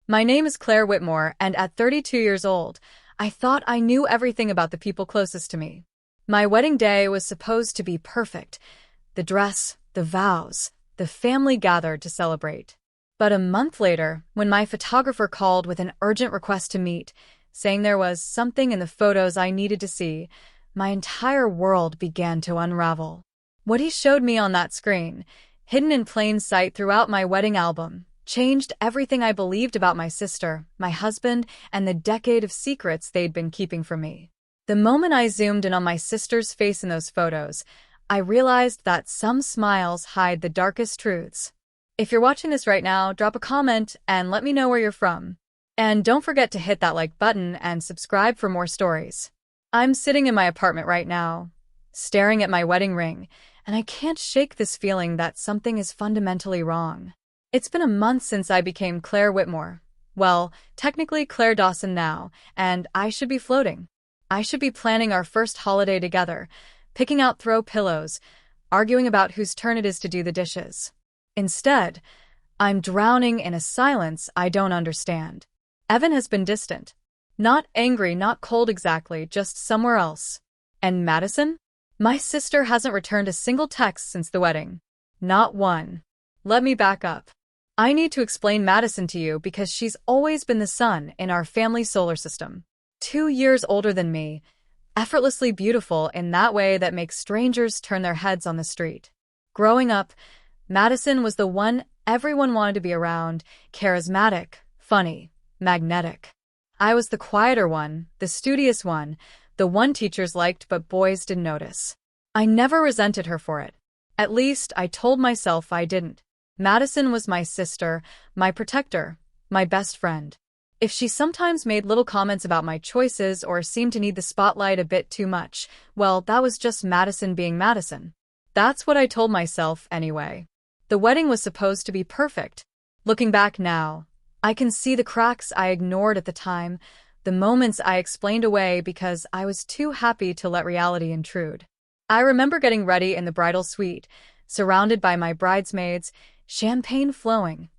My name is Claire Whitmore, and at 32 years old, I thought I knew everything about the people closest to me. My wedding day was supposed to be perfect. The dress, the vows, the family gathered to celebrate. But a month later, when my photographer called with an urgent request to meet, saying there was something in the photos I needed to see, my entire world began to unravel. What he showed me on that screen, hidden in plain sight throughout my wedding album, changed everything I believed about my sister, my husband, and the decade of secrets they'd been keeping from me. The moment I zoomed in on my sister's face in those photos, I realized that some smiles hide the darkest truths. If you're watching this right now, drop a comment and let me know where you're from. And don't forget to hit that like button and subscribe for more stories. I'm sitting in my apartment right now, staring at my wedding ring, and I can't shake this feeling that something is fundamentally wrong. It's been a month since I became Claire Whitmore. Well, technically Claire Dawson now, and I should be floating. I should be planning our first holiday together, picking out throw pillows, arguing about whose turn it is to do the dishes. Instead, I'm drowning in a silence I don't understand. Evan has been distant. Not angry, not cold exactly, just somewhere else. And Madison? My sister hasn't returned a single text since the wedding. Not one. Let me back up. I need to explain Madison to you because she's always been the sun in our family solar system. 2 years older than me, effortlessly beautiful in that way that makes strangers turn their heads on the street. Growing up, Madison was the one everyone wanted to be around, charismatic, funny, magnetic. I was the quieter one, the studious one, the one teachers liked but boys didn't notice. I never resented her for it. At least I told myself I didn't. Madison was my sister, my protector, my best friend. If she sometimes made little comments about my choices or seemed to need the spotlight a bit too much, well, that was just Madison being Madison. That's what I told myself anyway. The wedding was supposed to be perfect. Looking back now, I can see the cracks I ignored at the time, the moments I explained away because I was too happy to let reality intrude. I remember getting ready in the bridal suite, surrounded by my bridesmaids, champagne flowing,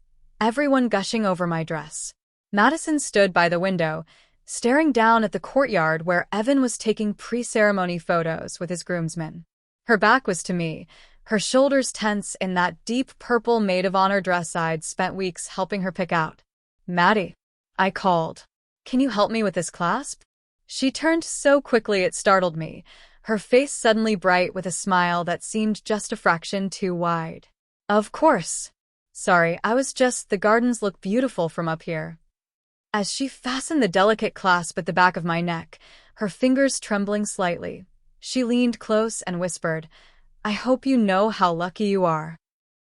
everyone gushing over my dress. Madison stood by the window, staring down at the courtyard where Evan was taking pre-ceremony photos with his groomsmen. Her back was to me, her shoulders tense in that deep purple maid of honor dress I'd spent weeks helping her pick out. "Maddie," I called. "Can you help me with this clasp?" She turned so quickly it startled me, her face suddenly bright with a smile that seemed just a fraction too wide. "Of course. Sorry, the gardens look beautiful from up here." As she fastened the delicate clasp at the back of my neck, her fingers trembling slightly, she leaned close and whispered, "I hope you know how lucky you are."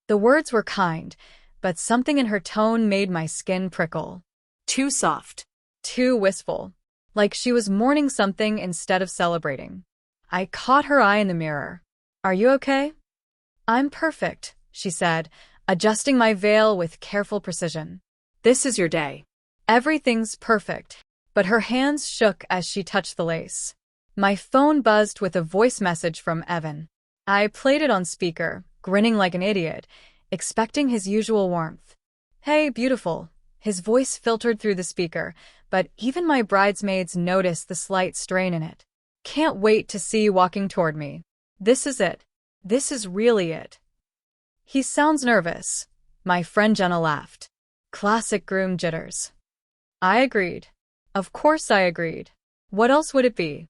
The words were kind, but something in her tone made my skin prickle. Too soft. Too wistful. Like she was mourning something instead of celebrating. I caught her eye in the mirror. "Are you okay?" "I'm perfect," she said, adjusting my veil with careful precision. "This is your day. Everything's perfect." But her hands shook as she touched the lace. My phone buzzed with a voice message from Evan. I played it on speaker, grinning like an idiot, expecting his usual warmth. "Hey, beautiful." His voice filtered through the speaker, but even my bridesmaids noticed the slight strain in it. "Can't wait to see you walking toward me. This is it. This is really it." "He sounds nervous." My friend Jenna laughed. Classic groom jitters. I agreed. Of course I agreed. What else would it be?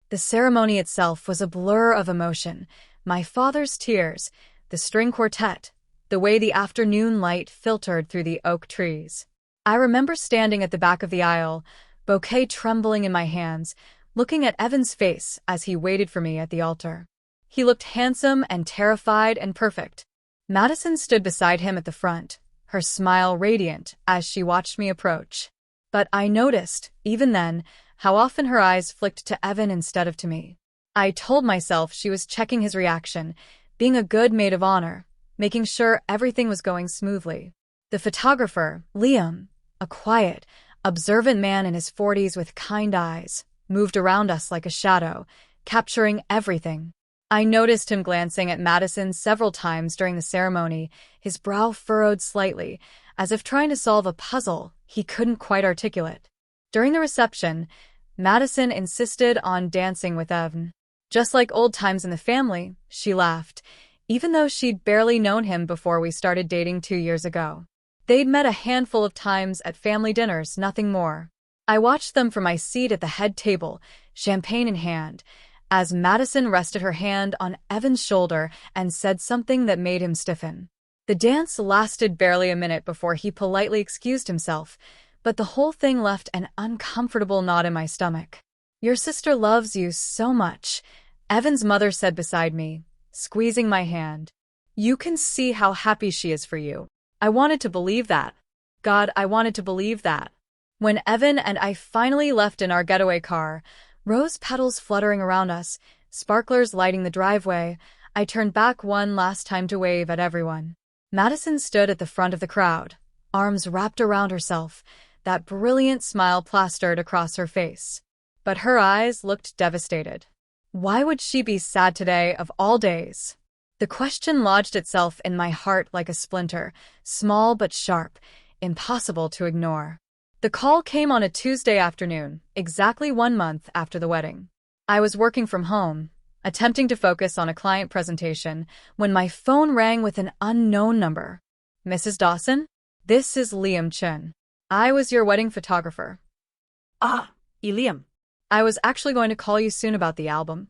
The ceremony itself was a blur of emotion. My father's tears, the string quartet, the way the afternoon light filtered through the oak trees. I remember standing at the back of the aisle, bouquet trembling in my hands, looking at Evan's face as he waited for me at the altar. He looked handsome and terrified and perfect. Madison stood beside him at the front, her smile radiant as she watched me approach. But I noticed, even then, how often her eyes flicked to Evan instead of to me. I told myself she was checking his reaction, being a good maid of honor, making sure everything was going smoothly. The photographer, Liam, a quiet, observant man in his 40s with kind eyes, moved around us like a shadow, capturing everything. I noticed him glancing at Madison several times during the ceremony, his brow furrowed slightly, as if trying to solve a puzzle he couldn't quite articulate. During the reception, Madison insisted on dancing with Evan. Just like old times in the family, she laughed, even though she'd barely known him before we started dating 2 years ago. They'd met a handful of times at family dinners, nothing more. I watched them from my seat at the head table, champagne in hand, as Madison rested her hand on Evan's shoulder and said something that made him stiffen. The dance lasted barely a minute before he politely excused himself, but the whole thing left an uncomfortable knot in my stomach. "Your sister loves you so much," Evan's mother said beside me, squeezing my hand. "You can see how happy she is for you." I wanted to believe that. God, I wanted to believe that. When Evan and I finally left in our getaway car, rose petals fluttering around us, sparklers lighting the driveway, I turned back one last time to wave at everyone. Madison stood at the front of the crowd, arms wrapped around herself, that brilliant smile plastered across her face. But her eyes looked devastated. Why would she be sad today of all days? The question lodged itself in my heart like a splinter, small but sharp, impossible to ignore. The call came on a Tuesday afternoon, exactly 1 month after the wedding. I was working from home, attempting to focus on a client presentation, when my phone rang with an unknown number. "Mrs. Dawson? This is Liam Chen. I was your wedding photographer." "Ah, Liam. "I was actually going to call you soon about the album."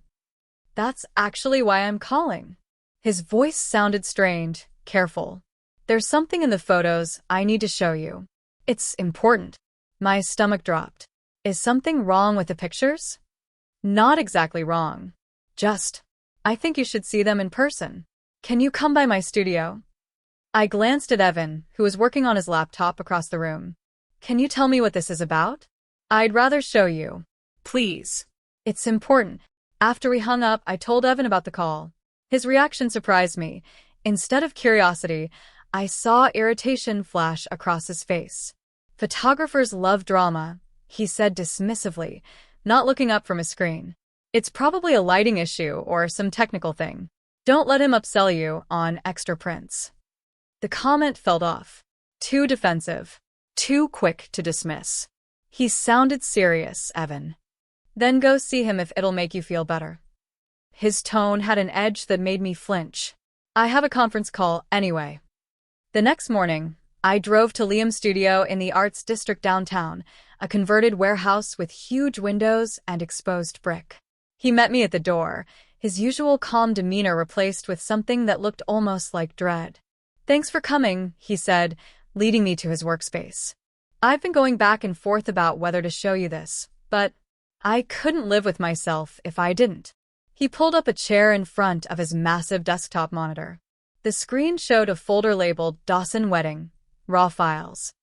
"That's actually why I'm calling." His voice sounded strained, careful. "There's something in the photos I need to show you. It's important." My stomach dropped. "Is something wrong with the pictures?" "Not exactly wrong. Just, I think you should see them in person. Can you come by my studio?" I glanced at Evan, who was working on his laptop across the room. "Can you tell me what this is about?" "I'd rather show you." Please. "It's important." After we hung up, I told Evan about the call. His reaction surprised me. Instead of curiosity, I saw irritation flash across his face. "Photographers love drama," he said dismissively, not looking up from his screen. "It's probably a lighting issue or some technical thing. Don't let him upsell you on extra prints." The comment felt off. Too defensive. Too quick to dismiss. He sounded serious, Evan. "Then go see him if it'll make you feel better." His tone had an edge that made me flinch. "I have a conference call anyway." The next morning, I drove to Liam's studio in the Arts District downtown, a converted warehouse with huge windows and exposed brick. He met me at the door, his usual calm demeanor replaced with something that looked almost like dread. "Thanks for coming," he said, leading me to his workspace. "I've been going back and forth about whether to show you this, but I couldn't live with myself if I didn't." He pulled up a chair in front of his massive desktop monitor. The screen showed a folder labeled Dawson Wedding, Raw Files.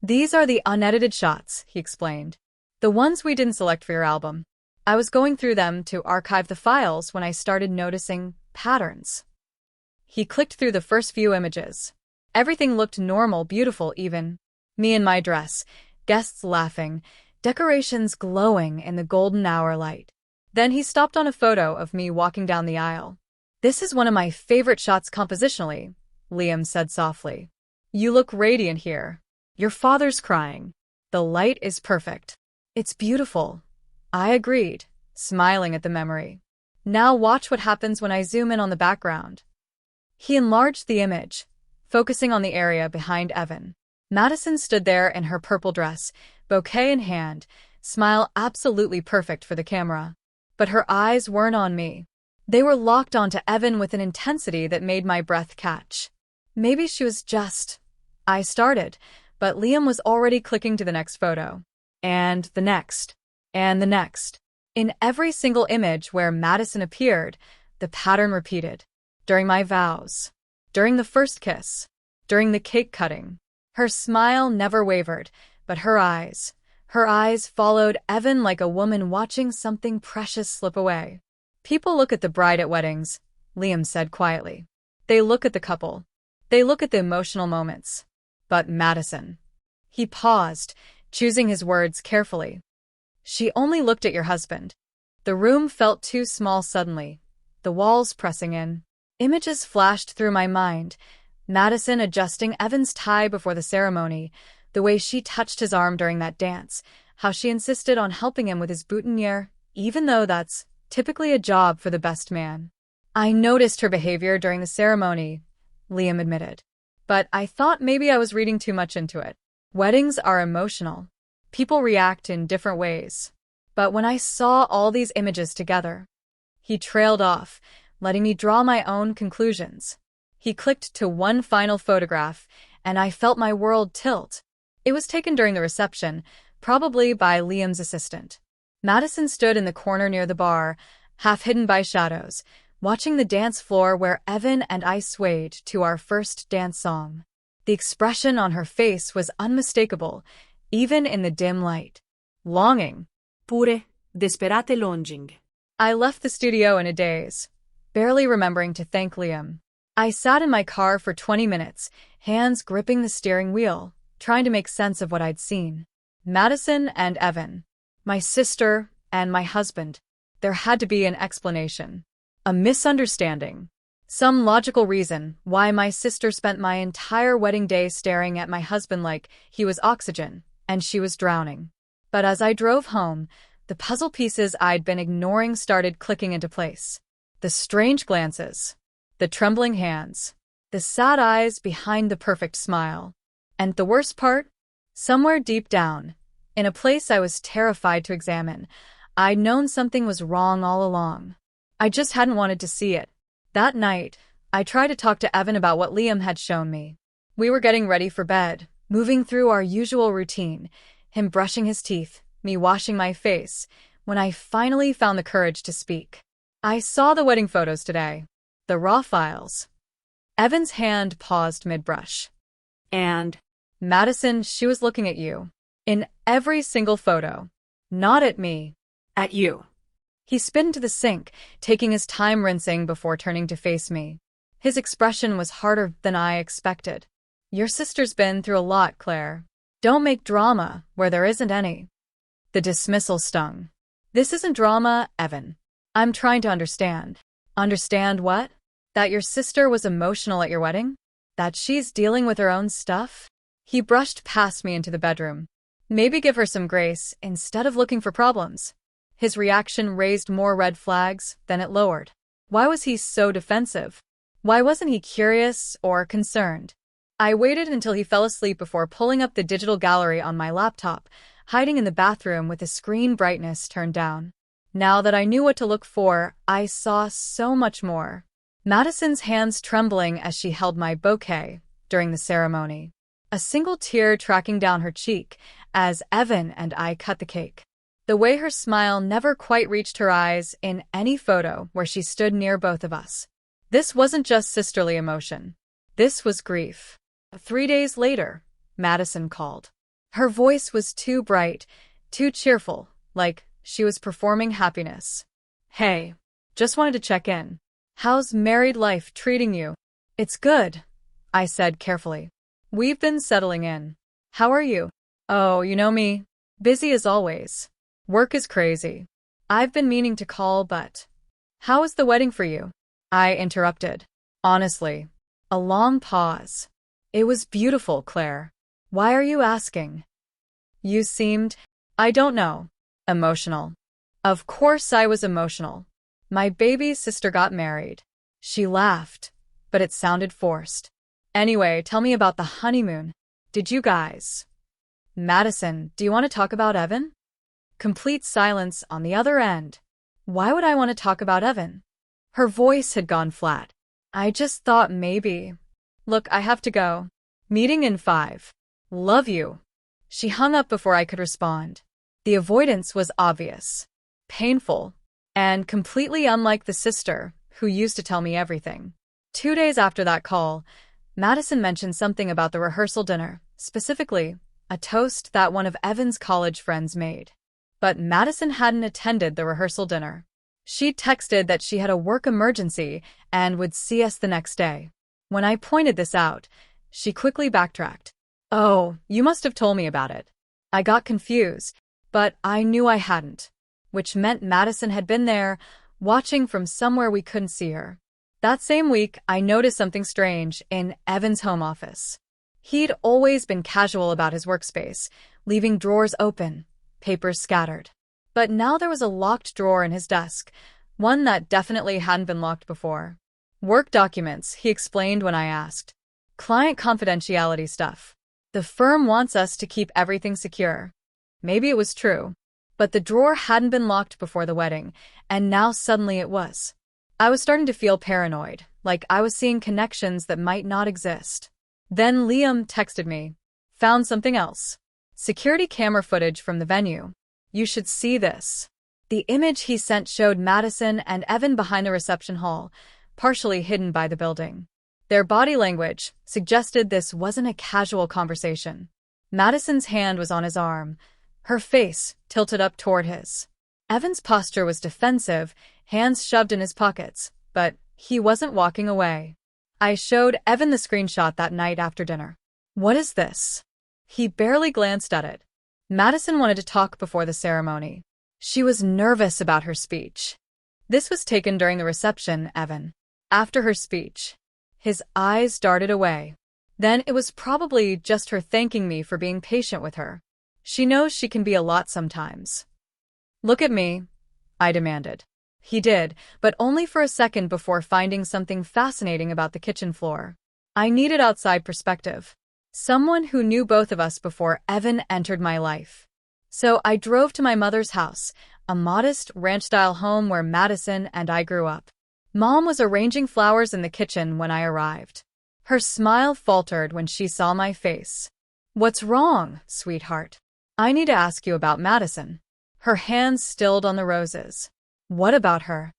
"These are the unedited shots," he explained. "The ones we didn't select for your album. I was going through them to archive the files when I started noticing patterns." He clicked through the first few images. Everything looked normal, beautiful even. Me in my dress, guests laughing, decorations glowing in the golden hour light. Then he stopped on a photo of me walking down the aisle. "This is one of my favorite shots compositionally," Liam said softly. "You look radiant here. Your father's crying. The light is perfect." "It's beautiful," I agreed, smiling at the memory. "Now watch what happens when I zoom in on the background." He enlarged the image, focusing on the area behind Evan. Madison stood there in her purple dress, bouquet in hand, smile absolutely perfect for the camera. But her eyes weren't on me. They were locked onto Evan with an intensity that made my breath catch. Maybe she was just... I started, but Liam was already clicking to the next photo. And the next. And the next. In every single image where Madison appeared, the pattern repeated. During my vows. During the first kiss. During the cake cutting. Her smile never wavered, but her eyes followed Evan like a woman watching something precious slip away. "People look at the bride at weddings," Liam said quietly. "They look at the couple. They look at the emotional moments. But Madison..." He paused, choosing his words carefully. "She only looked at your husband." The room felt too small suddenly, the walls pressing in. Images flashed through my mind. Madison adjusting Evan's tie before the ceremony, the way she touched his arm during that dance, how she insisted on helping him with his boutonniere, even though that's typically a job for the best man. I noticed her behavior during the ceremony, Liam admitted. But I thought maybe I was reading too much into it. Weddings are emotional. People react in different ways. But when I saw all these images together, he trailed off, letting me draw my own conclusions. He clicked to one final photograph, and I felt my world tilt. It was taken during the reception, probably by Liam's assistant. Madison stood in the corner near the bar, half hidden by shadows, watching the dance floor where Evan and I swayed to our first dance song. The expression on her face was unmistakable, even in the dim light. Longing. Pure, desperate longing. I left the studio in a daze, barely remembering to thank Liam. I sat in my car for 20 minutes, hands gripping the steering wheel, trying to make sense of what I'd seen. Madison and Evan. My sister and my husband. There had to be an explanation. A misunderstanding. Some logical reason why my sister spent my entire wedding day staring at my husband like he was oxygen, and she was drowning. But as I drove home, the puzzle pieces I'd been ignoring started clicking into place. The strange glances. The trembling hands. The sad eyes behind the perfect smile. And the worst part? Somewhere deep down, in a place I was terrified to examine, I'd known something was wrong all along. I just hadn't wanted to see it. That night, I tried to talk to Evan about what Liam had shown me. We were getting ready for bed, moving through our usual routine, him brushing his teeth, me washing my face, when I finally found the courage to speak. I saw the wedding photos today. The raw files. Evan's hand paused mid-brush. And? Madison, she was looking at you. In every single photo. Not at me. At you. He spit into the sink, taking his time rinsing before turning to face me. His expression was harder than I expected. Your sister's been through a lot, Claire. Don't make drama where there isn't any. The dismissal stung. This isn't drama, Evan. I'm trying to understand. Understand what? That your sister was emotional at your wedding? That she's dealing with her own stuff? He brushed past me into the bedroom. Maybe give her some grace instead of looking for problems. His reaction raised more red flags than it lowered. Why was he so defensive? Why wasn't he curious or concerned? I waited until he fell asleep before pulling up the digital gallery on my laptop, hiding in the bathroom with the screen brightness turned down. Now that I knew what to look for, I saw so much more. Madison's hands trembling as she held my bouquet during the ceremony. A single tear tracking down her cheek as Evan and I cut the cake. The way her smile never quite reached her eyes in any photo where she stood near both of us. This wasn't just sisterly emotion. This was grief. 3 days later, Madison called. Her voice was too bright, too cheerful, like she was performing happiness. Hey, just wanted to check in. How's married life treating you? It's good, I said carefully. We've been settling in. How are you? Oh, you know me. Busy as always. Work is crazy. I've been meaning to call, but... How was the wedding for you? I interrupted. Honestly. A long pause. It was beautiful, Claire. Why are you asking? You seemed, I don't know, emotional. Of course I was emotional. My baby sister got married. She laughed, but it sounded forced. Anyway, tell me about the honeymoon. Did you guys? Madison, do you want to talk about Evan? Complete silence on the other end. Why would I want to talk about Evan? Her voice had gone flat. I just thought maybe. Look, I have to go. Meeting in 5. Love you. She hung up before I could respond. The avoidance was obvious, painful, and completely unlike the sister who used to tell me everything. 2 days after that call, Madison mentioned something about the rehearsal dinner, specifically, a toast that one of Evan's college friends made. But Madison hadn't attended the rehearsal dinner. She'd texted that she had a work emergency and would see us the next day. When I pointed this out, she quickly backtracked. Oh, you must have told me about it. I got confused, but I knew I hadn't, which meant Madison had been there, watching from somewhere we couldn't see her. That same week, I noticed something strange in Evan's home office. He'd always been casual about his workspace, leaving drawers open, papers scattered. But now there was a locked drawer in his desk, one that definitely hadn't been locked before. Work documents, he explained when I asked. Client confidentiality stuff. The firm wants us to keep everything secure. Maybe it was true. But the drawer hadn't been locked before the wedding, and now suddenly it was. I was starting to feel paranoid, like I was seeing connections that might not exist. Then Liam texted me. Found something else. Security camera footage from the venue. You should see this. The image he sent showed Madison and Evan behind the reception hall, partially hidden by the building. Their body language suggested this wasn't a casual conversation. Madison's hand was on his arm, her face tilted up toward his. Evan's posture was defensive, hands shoved in his pockets, but he wasn't walking away. I showed Evan the screenshot that night after dinner. What is this? He barely glanced at it. Madison wanted to talk before the ceremony. She was nervous about her speech. This was taken during the reception, Evan. After her speech. His eyes darted away. Then it was probably just her thanking me for being patient with her. She knows she can be a lot sometimes. Look at me, I demanded. He did, but only for a second before finding something fascinating about the kitchen floor. I needed outside perspective. Someone who knew both of us before Evan entered my life. So I drove to my mother's house, a modest ranch-style home where Madison and I grew up. Mom was arranging flowers in the kitchen when I arrived. Her smile faltered when she saw my face. What's wrong, sweetheart? I need to ask you about Madison. Her hands stilled on the roses. What about her?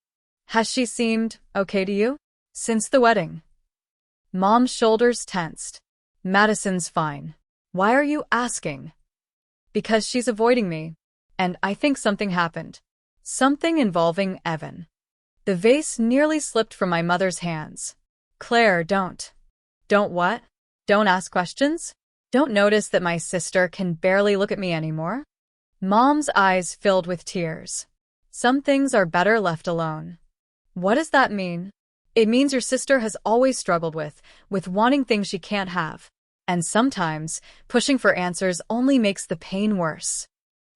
Has she seemed okay to you? Since the wedding? Mom's shoulders tensed. Madison's fine. Why are you asking? Because she's avoiding me. And I think something happened. Something involving Evan. The vase nearly slipped from my mother's hands. Claire, don't. Don't what? Don't ask questions? Don't notice that my sister can barely look at me anymore? Mom's eyes filled with tears. Some things are better left alone. What does that mean? It means your sister has always struggled with wanting things she can't have. And sometimes, pushing for answers only makes the pain worse.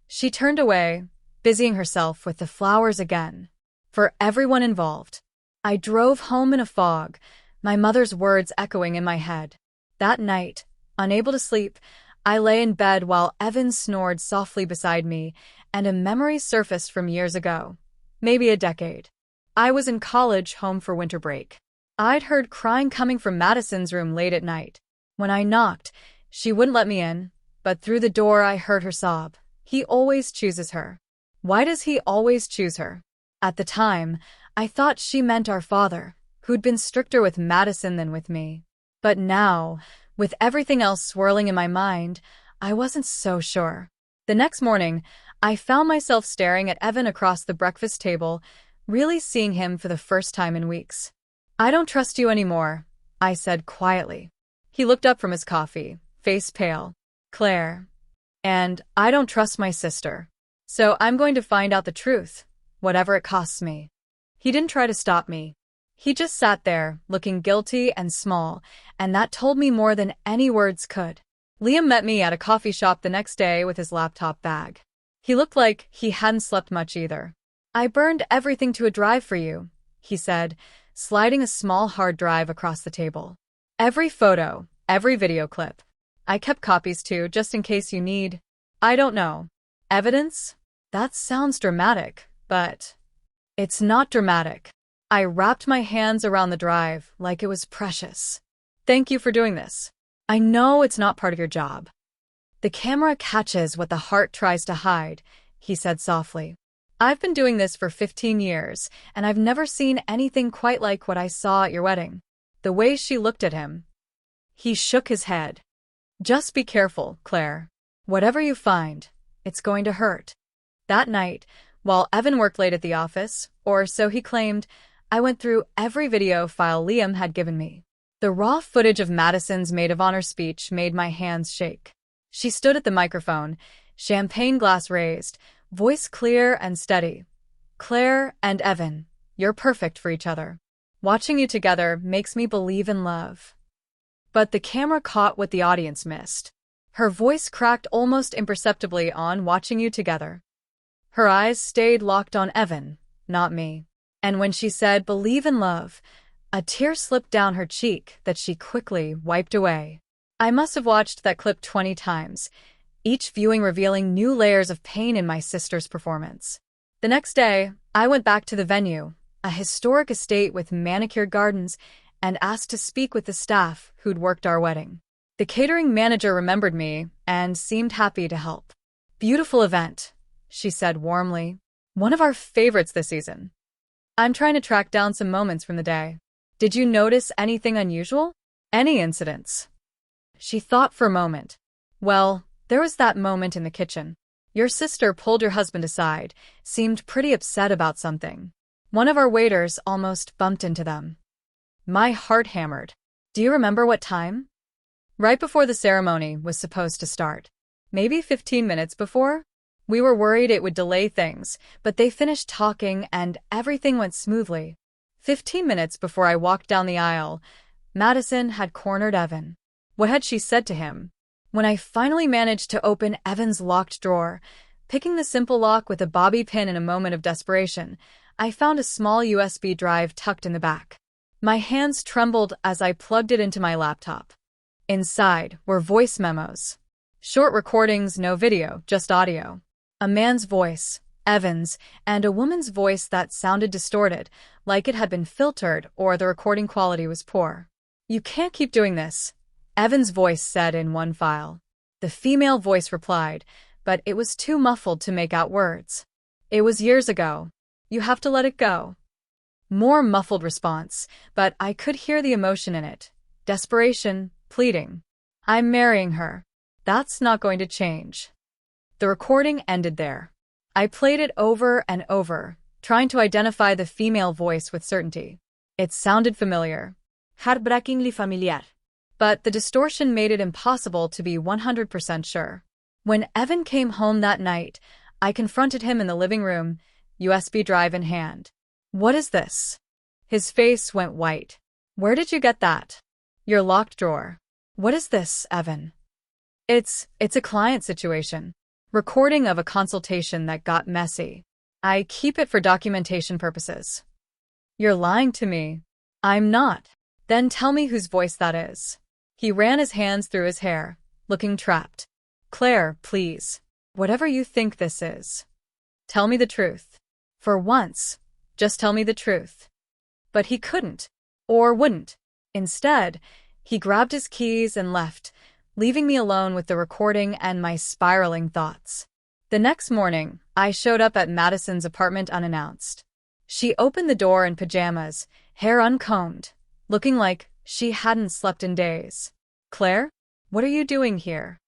She turned away, busying herself with the flowers again. For everyone involved. I drove home in a fog, my mother's words echoing in my head. That night, unable to sleep, I lay in bed while Evan snored softly beside me, and a memory surfaced from years ago. Maybe a decade. I was in college, home for winter break. I'd heard crying coming from Madison's room late at night. When I knocked, she wouldn't let me in, but through the door I heard her sob. He always chooses her. Why does he always choose her? At the time, I thought she meant our father, who'd been stricter with Madison than with me. But now, with everything else swirling in my mind, I wasn't so sure. The next morning, I found myself staring at Evan across the breakfast table, really seeing him for the first time in weeks. I don't trust you anymore, I said quietly. He looked up from his coffee, face pale. Claire. And I don't trust my sister. So I'm going to find out the truth, whatever it costs me. He didn't try to stop me. He just sat there, looking guilty and small, and that told me more than any words could. Liam met me at a coffee shop the next day with his laptop bag. He looked like he hadn't slept much either. I burned everything to a drive for you, he said, sliding a small hard drive across the table. Every photo, every video clip. I kept copies too, just in case you need, I don't know, evidence? That sounds dramatic, but it's not dramatic. I wrapped my hands around the drive like it was precious. Thank you for doing this. I know it's not part of your job. The camera catches what the heart tries to hide, he said softly. I've been doing this for 15 years, and I've never seen anything quite like what I saw at your wedding. The way she looked at him. He shook his head. Just be careful, Claire. Whatever you find, it's going to hurt. That night, while Evan worked late at the office, or so he claimed, I went through every video file Liam had given me. The raw footage of Madison's maid of honor speech made my hands shake. She stood at the microphone, champagne glass raised, voice clear and steady. Claire and Evan, you're perfect for each other. Watching you together makes me believe in love. But the camera caught what the audience missed. Her voice cracked almost imperceptibly on watching you together. Her eyes stayed locked on Evan, not me. And when she said, believe in love, a tear slipped down her cheek that she quickly wiped away. I must have watched that clip 20 times, each viewing revealing new layers of pain in my sister's performance. The next day, I went back to the venue, a historic estate with manicured gardens, and asked to speak with the staff who'd worked our wedding. The catering manager remembered me and seemed happy to help. Beautiful event, she said warmly. One of our favorites this season. I'm trying to track down some moments from the day. Did you notice anything unusual? Any incidents? She thought for a moment. Well, there was that moment in the kitchen. Your sister pulled your husband aside, seemed pretty upset about something. One of our waiters almost bumped into them. My heart hammered. Do you remember what time? Right before the ceremony was supposed to start. Maybe 15 minutes before? We were worried it would delay things, but they finished talking and everything went smoothly. 15 minutes before I walked down the aisle, Madison had cornered Evan. What had she said to him? When I finally managed to open Evan's locked drawer, picking the simple lock with a bobby pin in a moment of desperation, I found a small USB drive tucked in the back. My hands trembled as I plugged it into my laptop. Inside were voice memos. Short recordings, no video, just audio. A man's voice, Evan's, and a woman's voice that sounded distorted, like it had been filtered or the recording quality was poor. You can't keep doing this, Evan's voice said in one file. The female voice replied, but it was too muffled to make out words. It was years ago. You have to let it go. More muffled response, but I could hear the emotion in it. Desperation, pleading. I'm marrying her. That's not going to change. The recording ended there. I played it over and over, trying to identify the female voice with certainty. It sounded familiar. Heartbreakingly familiar. But the distortion made it impossible to be 100% sure. When Evan came home that night, I confronted him in the living room, USB drive in hand. What is this? His face went white. Where did you get that? Your locked drawer. What is this, Evan? It's a client situation. Recording of a consultation that got messy. I keep it for documentation purposes. You're lying to me. I'm not. Then tell me whose voice that is. He ran his hands through his hair, looking trapped. Claire, please. Whatever you think this is. Tell me the truth. For once, just tell me the truth. But he couldn't, or wouldn't. Instead, he grabbed his keys and left, leaving me alone with the recording and my spiraling thoughts. The next morning, I showed up at Madison's apartment unannounced. She opened the door in pajamas, hair uncombed, looking like she hadn't slept in days. Claire, what are you doing here?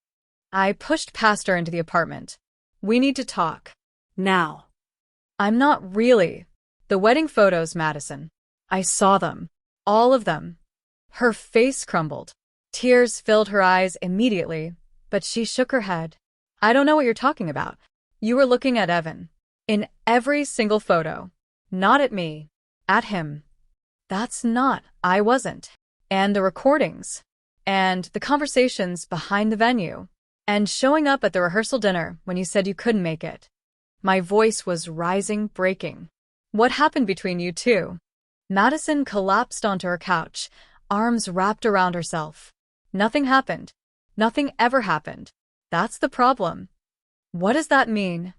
I pushed past her into the apartment. We need to talk. Now. I'm not really. The wedding photos, Madison. I saw them. All of them. Her face crumbled. Tears filled her eyes immediately, but she shook her head. I don't know what you're talking about. You were looking at Evan. In every single photo. Not at me. At him. That's not. I wasn't. And the recordings. And the conversations behind the venue. And showing up at the rehearsal dinner when you said you couldn't make it. My voice was rising, breaking. What happened between you two? Madison collapsed onto her couch, arms wrapped around herself. Nothing happened. Nothing ever happened. That's the problem. What does that mean?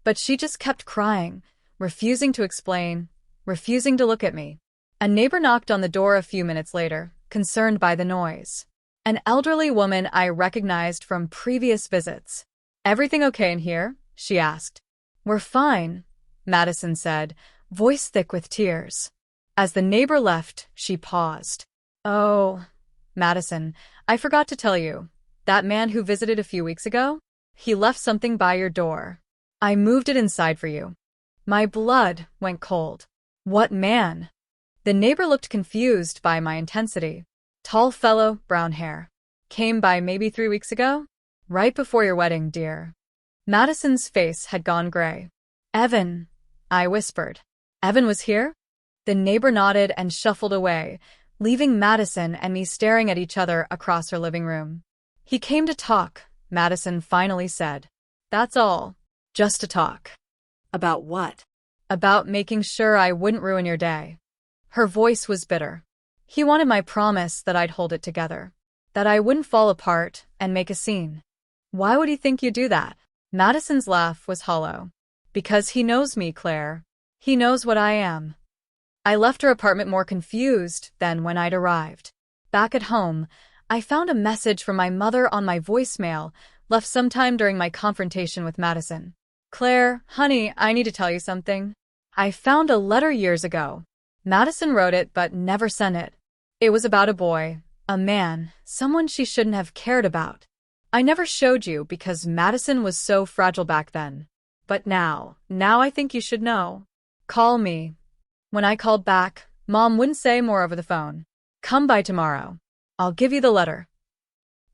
But she just kept crying, refusing to explain, refusing to look at me. A neighbor knocked on the door a few minutes later, concerned by the noise. An elderly woman I recognized from previous visits. Everything okay in here? She asked. We're fine, Madison said, voice thick with tears. As the neighbor left, she paused. Oh, Madison, I forgot to tell you. That man who visited a few weeks ago? He left something by your door. I moved it inside for you. My blood went cold. What man? The neighbor looked confused by my intensity. Tall fellow, brown hair. Came by maybe 3 weeks ago? Right before your wedding, dear. Madison's face had gone gray. Evan, I whispered. Evan was here? The neighbor nodded and shuffled away, leaving Madison and me staring at each other across her living room. "He came to talk," Madison finally said. "That's all. Just to talk." About what? "About making sure I wouldn't ruin your day." Her voice was bitter. "He wanted my promise that I'd hold it together, that I wouldn't fall apart and make a scene." "Why would he think you'd do that?" Madison's laugh was hollow. "Because he knows me, Claire. He knows what I am." I left her apartment more confused than when I'd arrived. Back at home, I found a message from my mother on my voicemail, left sometime during my confrontation with Madison. "Claire, honey, I need to tell you something. I found a letter years ago. Madison wrote it but never sent it. It was about a boy, a man, someone she shouldn't have cared about. I never showed you because Madison was so fragile back then. But now I think you should know. Call me." When I called back, Mom wouldn't say more over the phone. "Come by tomorrow. I'll give you the letter."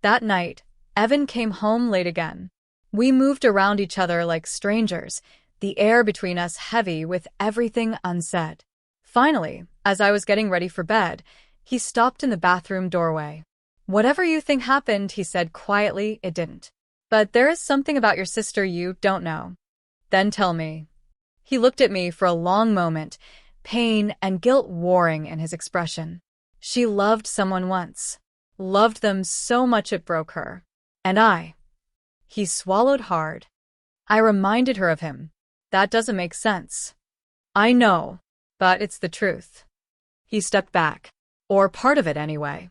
That night, Evan came home late again. We moved around each other like strangers, the air between us heavy with everything unsaid. Finally, as I was getting ready for bed, he stopped in the bathroom doorway. "Whatever you think happened," he said quietly, "it didn't. But there is something about your sister you don't know. Then tell me." He looked at me for a long moment, pain and guilt warring in his expression. "She loved someone once. Loved them so much it broke her. And I." He swallowed hard. I reminded her of him. "That doesn't make sense." "I know, but it's the truth." He stepped back. Or part of it anyway.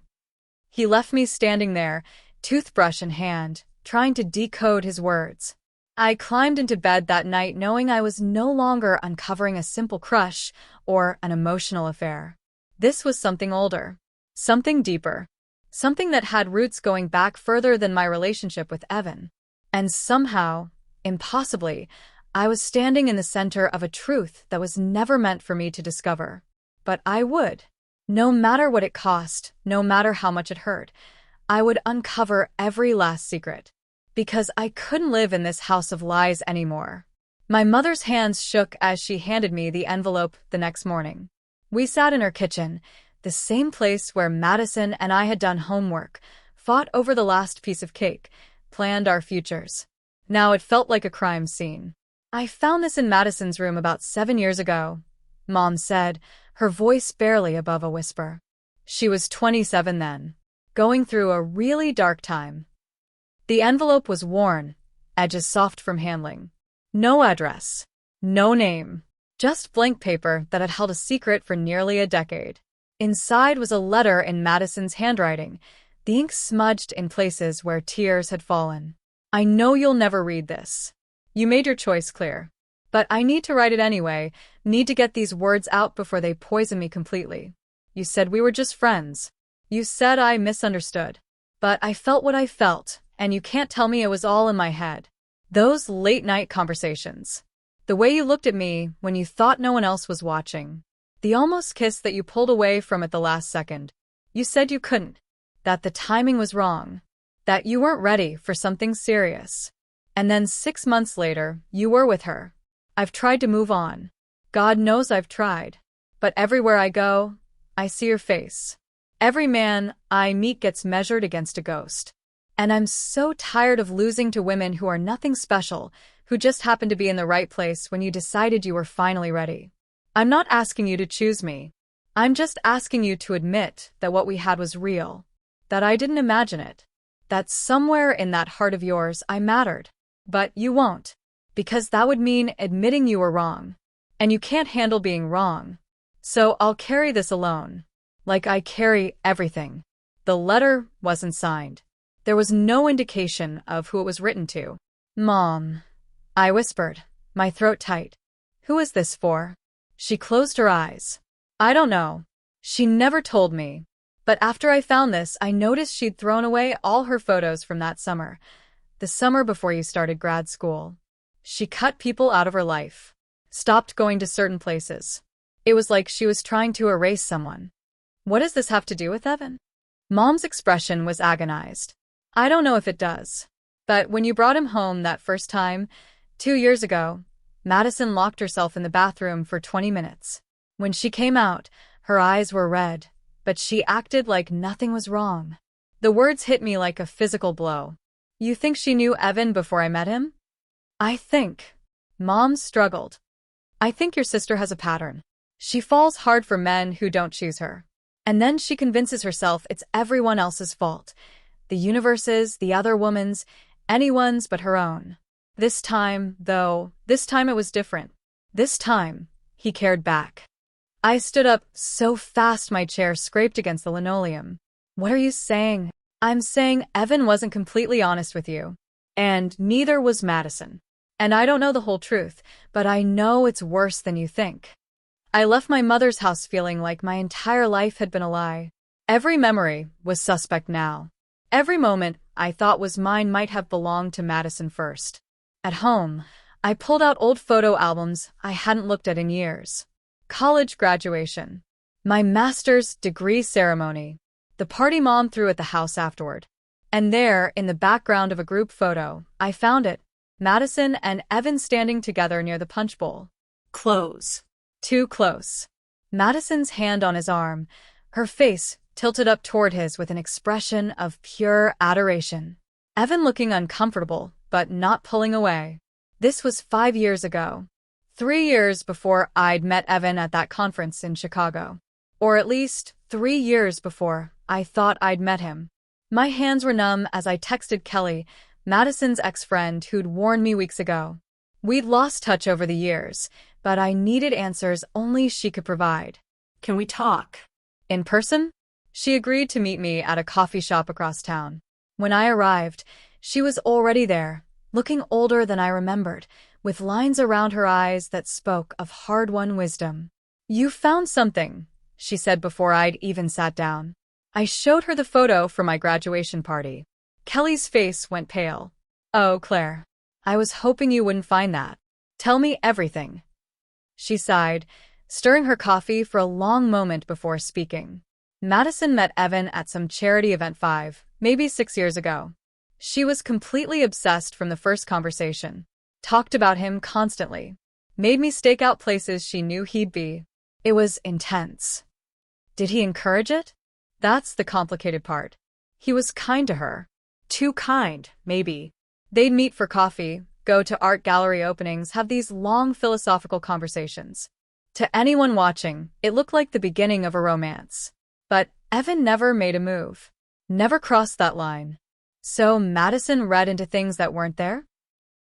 He left me standing there, toothbrush in hand, trying to decode his words. I climbed into bed that night knowing I was no longer uncovering a simple crush or an emotional affair. This was something older, something deeper, something that had roots going back further than my relationship with Evan. And somehow, impossibly, I was standing in the center of a truth that was never meant for me to discover. But I would. No matter what it cost, no matter how much it hurt, I would uncover every last secret. Because I couldn't live in this house of lies anymore. My mother's hands shook as she handed me the envelope the next morning. We sat in her kitchen, the same place where Madison and I had done homework, fought over the last piece of cake, planned our futures. Now it felt like a crime scene. "I found this in Madison's room about 7 years ago," Mom said, her voice barely above a whisper. She was 27 then, going through a really dark time. The envelope was worn, edges soft from handling. No address, no name, just blank paper that had held a secret for nearly a decade. Inside was a letter in Madison's handwriting, the ink smudged in places where tears had fallen. "I know you'll never read this. You made your choice clear. But I need to write it anyway, need to get these words out before they poison me completely. You said we were just friends. You said I misunderstood. But I felt what I felt, and you can't tell me it was all in my head. Those late-night conversations. The way you looked at me when you thought no one else was watching. The almost kiss that you pulled away from at the last second. You said you couldn't. That the timing was wrong. That you weren't ready for something serious. And then 6 months later, you were with her. I've tried to move on. God knows I've tried. But everywhere I go, I see your face. Every man I meet gets measured against a ghost. And I'm so tired of losing to women who are nothing special, who just happened to be in the right place when you decided you were finally ready. I'm not asking you to choose me. I'm just asking you to admit that what we had was real. That I didn't imagine it. That somewhere in that heart of yours I mattered. But you won't. Because that would mean admitting you were wrong. And you can't handle being wrong. So I'll carry this alone. Like I carry everything. The letter wasn't signed. There was no indication of who it was written to. "Mom," I whispered, my throat tight. "Who is this for?" She closed her eyes. "I don't know. She never told me. But after I found this, I noticed she'd thrown away all her photos from that summer. The summer before you started grad school. She cut people out of her life. Stopped going to certain places. It was like she was trying to erase someone." "What does this have to do with Evan?" Mom's expression was agonized. "I don't know if it does. But when you brought him home that first time, 2 years ago, Madison locked herself in the bathroom for 20 minutes. When she came out, her eyes were red, but she acted like nothing was wrong. The words hit me like a physical blow. You think she knew Evan before I met him? I think. Mom struggled. I think your sister has a pattern. She falls hard for men who don't choose her. And then she convinces herself it's everyone else's fault. The universe's, the other woman's, anyone's but her own. This time it was different. This time, he cared back. I stood up so fast my chair scraped against the linoleum. What are you saying? I'm saying Evan wasn't completely honest with you. And neither was Madison. And I don't know the whole truth, but I know it's worse than you think. I left my mother's house feeling like my entire life had been a lie. Every memory was suspect now. Every moment I thought was mine might have belonged to Madison first. At home, I pulled out old photo albums I hadn't looked at in years. College graduation. My master's degree ceremony. The party Mom threw at the house afterward. And there, in the background of a group photo, I found it. Madison and Evan standing together near the punch bowl. Close. Too close. Madison's hand on his arm, her face tilted up toward his with an expression of pure adoration. Evan looking uncomfortable, but not pulling away. This was 5 years ago. 3 years before I'd met Evan at that conference in Chicago. Or at least 3 years before I thought I'd met him. My hands were numb as I texted Kelly, Madison's ex-friend who'd warned me weeks ago. We'd lost touch over the years, but I needed answers only she could provide. Can we talk? In person? She agreed to meet me at a coffee shop across town. When I arrived, she was already there, looking older than I remembered, with lines around her eyes that spoke of hard-won wisdom. You found something, she said before I'd even sat down. I showed her the photo from my graduation party. Kelly's face went pale. Oh, Claire. I was hoping you wouldn't find that. Tell me everything. She sighed, stirring her coffee for a long moment before speaking. Madison met Evan at some charity event 5, maybe 6 years ago. She was completely obsessed from the first conversation. Talked about him constantly. Made me stake out places she knew he'd be. It was intense. Did he encourage it? That's the complicated part. He was kind to her. Too kind, maybe. They'd meet for coffee, go to art gallery openings, have these long philosophical conversations. To anyone watching, it looked like the beginning of a romance. But Evan never made a move. Never crossed that line. So Madison read into things that weren't there?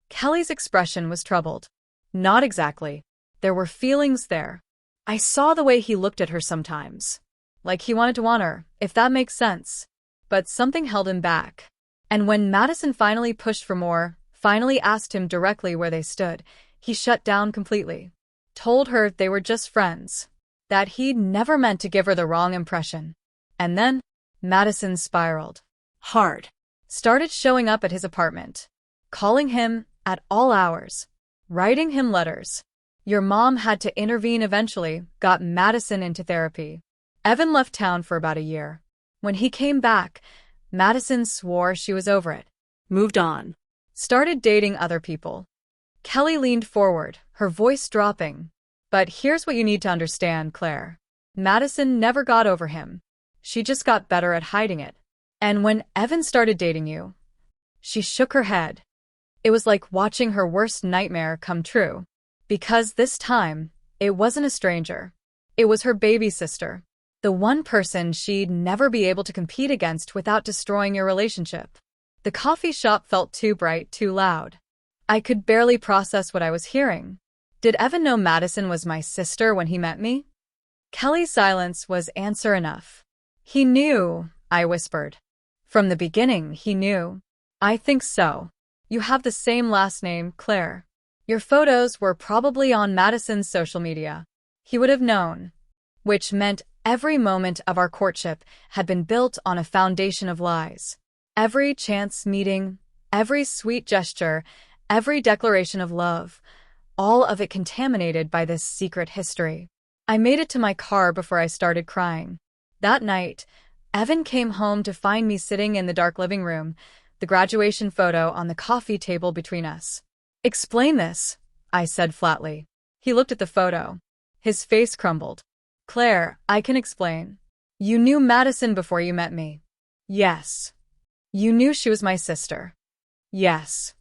Kelly's expression was troubled. Not exactly. There were feelings there. I saw the way he looked at her sometimes. Like he wanted to want her, if that makes sense. But something held him back. And when Madison finally pushed for more, finally asked him directly where they stood, he shut down completely. Told her they were just friends. That he'd never meant to give her the wrong impression. And then, Madison spiraled. Hard. Started showing up at his apartment. Calling him at all hours. Writing him letters. Your mom had to intervene eventually, got Madison into therapy. Evan left town for about a year. When he came back, Madison swore she was over it. Moved on. Started dating other people. Kelly leaned forward, her voice dropping. But here's what you need to understand, Claire. Madison never got over him. She just got better at hiding it. And when Evan started dating you, she shook her head. It was like watching her worst nightmare come true. Because this time, it wasn't a stranger. It was her baby sister. The one person she'd never be able to compete against without destroying your relationship. The coffee shop felt too bright, too loud. I could barely process what I was hearing. Did Evan know Madison was my sister when he met me? Kelly's silence was answer enough. He knew, I whispered. From the beginning, he knew. I think so. You have the same last name, Claire. Your photos were probably on Madison's social media. He would have known. Which meant every moment of our courtship had been built on a foundation of lies. Every chance meeting, every sweet gesture, every declaration of love, all of it contaminated by this secret history. I made it to my car before I started crying. That night, Evan came home to find me sitting in the dark living room, the graduation photo on the coffee table between us. Explain this, I said flatly. He looked at the photo. His face crumbled. Claire, I can explain. You knew Madison before you met me. Yes. You knew she was my sister. Yes.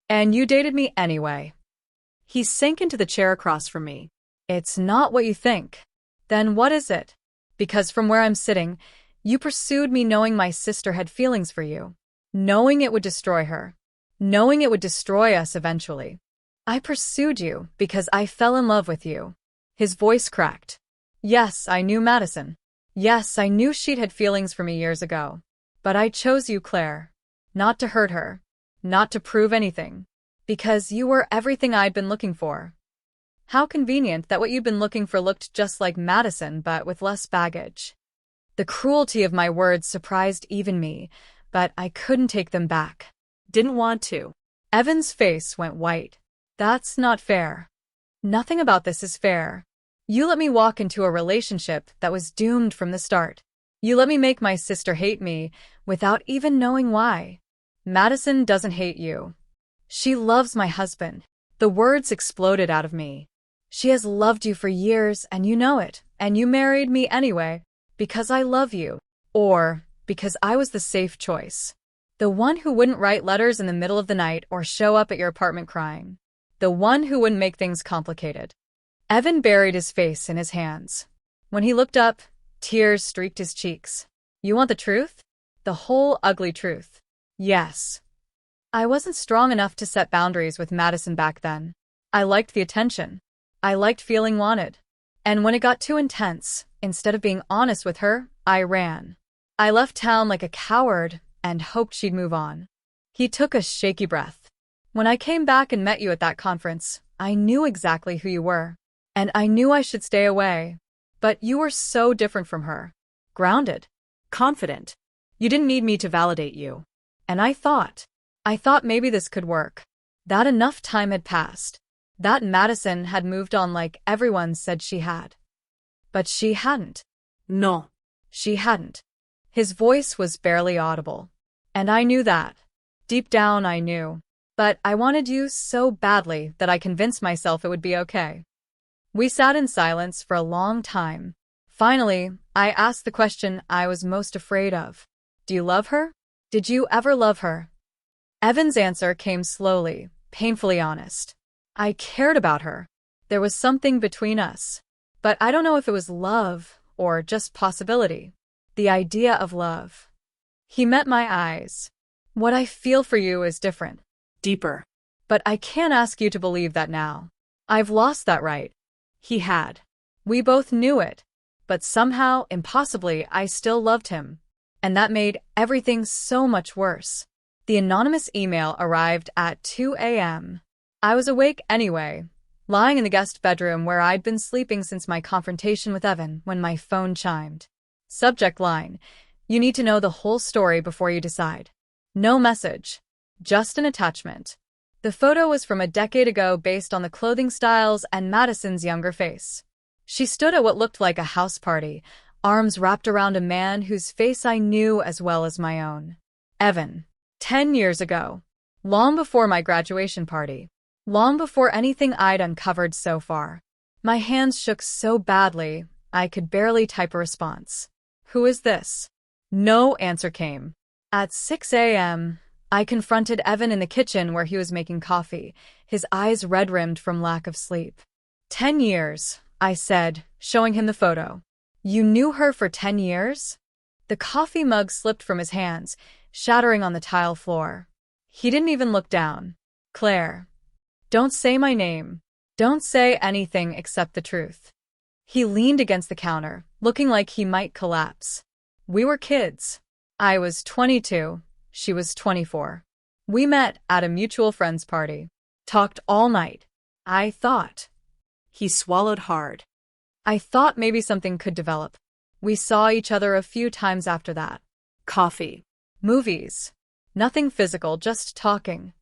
And you dated me anyway. He sank into the chair across from me. It's not what you think. Then what is it? Because from where I'm sitting, you pursued me knowing my sister had feelings for you. Knowing it would destroy her. Knowing it would destroy us eventually. I pursued you because I fell in love with you. His voice cracked. Yes, I knew Madison. Yes, I knew she'd had feelings for me years ago. But I chose you, Claire. Not to hurt her. Not to prove anything. Because you were everything I'd been looking for. How convenient that what you'd been looking for looked just like Madison, but with less baggage. The cruelty of my words surprised even me, but I couldn't take them back. Didn't want to. Evan's face went white. That's not fair. Nothing about this is fair. You let me walk into a relationship that was doomed from the start. You let me make my sister hate me without even knowing why. Madison doesn't hate you. She loves my husband. The words exploded out of me. She has loved you for years and you know it, and you married me anyway, because I love you. Or because I was the safe choice. The one who wouldn't write letters in the middle of the night or show up at your apartment crying. The one who wouldn't make things complicated. Evan buried his face in his hands. When he looked up, tears streaked his cheeks. You want the truth? The whole ugly truth. Yes. I wasn't strong enough to set boundaries with Madison back then. I liked the attention. I liked feeling wanted. And when it got too intense, instead of being honest with her, I ran. I left town like a coward and hoped she'd move on. He took a shaky breath. When I came back and met you at that conference, I knew exactly who you were. And I knew I should stay away. But you were so different from her. Grounded. Confident. You didn't need me to validate you. And I thought maybe this could work. That enough time had passed. That Madison had moved on like everyone said she had. But she hadn't. No. She hadn't. His voice was barely audible. And I knew that. Deep down I knew. But I wanted you so badly that I convinced myself it would be okay. We sat in silence for a long time. Finally, I asked the question I was most afraid of. Do you love her? Did you ever love her? Evan's answer came slowly, painfully honest. I cared about her. There was something between us. But I don't know if it was love or just possibility. The idea of love. He met my eyes. What I feel for you is different. Deeper. But I can't ask you to believe that now. I've lost that right. He had. We both knew it. But somehow, impossibly, I still loved him. And that made everything so much worse. The anonymous email arrived at 2 a.m. I was awake anyway, lying in the guest bedroom where I'd been sleeping since my confrontation with Evan when my phone chimed. Subject line: you need to know the whole story before you decide. No message. Just an attachment. The photo was from a decade ago based on the clothing styles and Madison's younger face. She stood at what looked like a house party, arms wrapped around a man whose face I knew as well as my own. Evan. 10 years ago. Long before my graduation party. Long before anything I'd uncovered so far. My hands shook so badly, I could barely type a response. Who is this? No answer came. At 6 a.m., I confronted Evan in the kitchen where he was making coffee, his eyes red-rimmed from lack of sleep. 10 years, I said, showing him the photo. You knew her for 10 years? The coffee mug slipped from his hands, shattering on the tile floor. He didn't even look down. Claire. Don't say my name. Don't say anything except the truth. He leaned against the counter, looking like he might collapse. We were kids. I was 22. She was 24. We met at a mutual friend's party. Talked all night. I thought. He swallowed hard. I thought maybe something could develop. We saw each other a few times after that. Coffee. Movies. Nothing physical, just talking.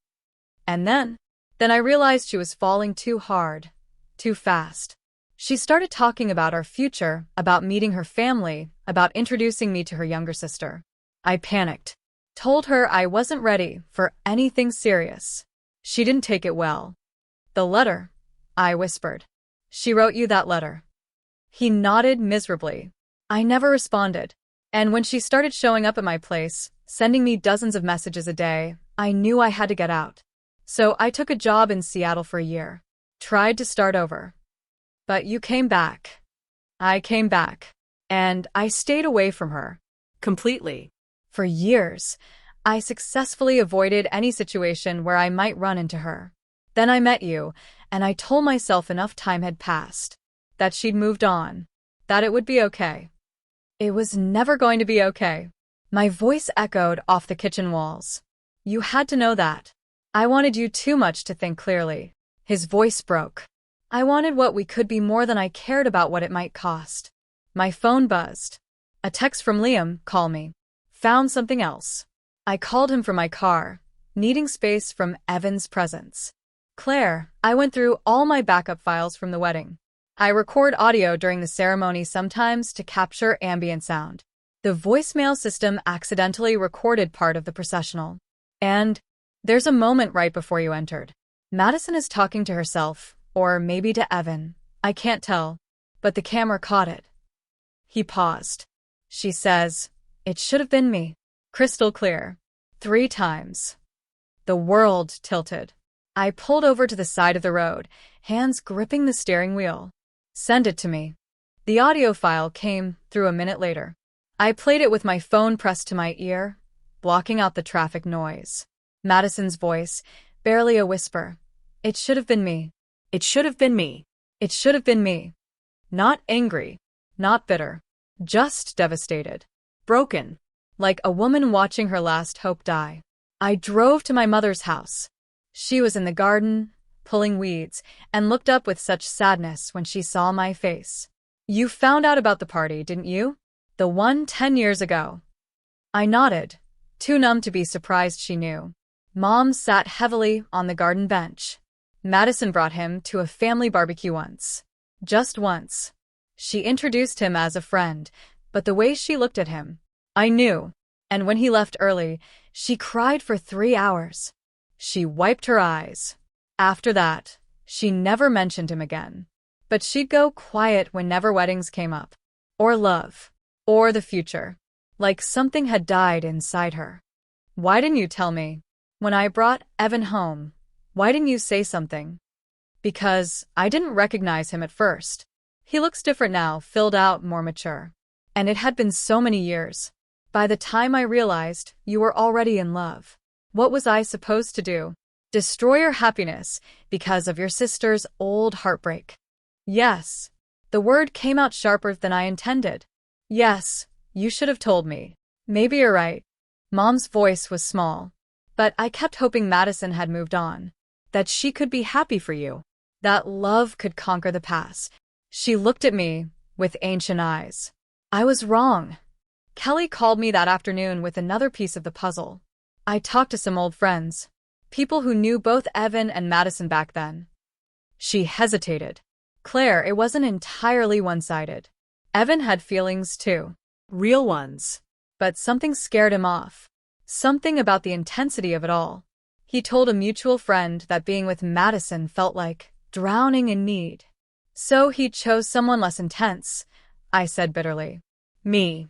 And then I realized she was falling too hard, too fast. She started talking about our future, about meeting her family, about introducing me to her younger sister. I panicked. Told her I wasn't ready for anything serious. She didn't take it well. The letter, I whispered. She wrote you that letter. He nodded miserably. I never responded. And when she started showing up at my place, sending me dozens of messages a day, I knew I had to get out. So I took a job in Seattle for a year. Tried to start over. But you came back. I came back. And I stayed away from her. Completely. For years, I successfully avoided any situation where I might run into her. Then I met you, and I told myself enough time had passed. That she'd moved on. That it would be okay. It was never going to be okay. My voice echoed off the kitchen walls. You had to know that. I wanted you too much to think clearly. His voice broke. I wanted what we could be more than I cared about what it might cost. My phone buzzed. A text from Liam, call me. Found something else. I called him from my car, needing space from Evan's presence. Claire, I went through all my backup files from the wedding. I record audio during the ceremony sometimes to capture ambient sound. The voicemail system accidentally recorded part of the processional. And there's a moment right before you entered. Madison is talking to herself, or maybe to Evan. I can't tell, but the camera caught it. He paused. She says, "It should have been me." Crystal clear. 3 times. The world tilted. I pulled over to the side of the road, hands gripping the steering wheel. Send it to me. The audio file came through a minute later. I played it with my phone pressed to my ear, blocking out the traffic noise. Madison's voice, barely a whisper. It should have been me. It should have been me. It should have been me. Not angry, not bitter, just devastated. Broken, like a woman watching her last hope die. I drove to my mother's house. She was in the garden, pulling weeds, and looked up with such sadness when she saw my face. You found out about the party, didn't you? The one 10 years ago. I nodded, too numb to be surprised she knew. Mom sat heavily on the garden bench. Madison brought him to a family barbecue once. Just once. She introduced him as a friend, but the way she looked at him, I knew. And when he left early, she cried for 3 hours. She wiped her eyes. After that, she never mentioned him again. But she'd go quiet whenever weddings came up. Or love. Or the future. Like something had died inside her. Why didn't you tell me? When I brought Evan home, why didn't you say something? Because I didn't recognize him at first. He looks different now, filled out, more mature. And it had been so many years. By the time I realized, you were already in love. What was I supposed to do? Destroy your happiness because of your sister's old heartbreak? Yes. The word came out sharper than I intended. Yes, you should have told me. Maybe you're right. Mom's voice was small. But I kept hoping Madison had moved on. That she could be happy for you. That love could conquer the past. She looked at me with ancient eyes. I was wrong. Kelly called me that afternoon with another piece of the puzzle. I talked to some old friends. People who knew both Evan and Madison back then. She hesitated. Claire, it wasn't entirely one-sided. Evan had feelings too. Real ones. But something scared him off. Something about the intensity of it all. He told a mutual friend that being with Madison felt like drowning in need. So he chose someone less intense, I said bitterly. Me.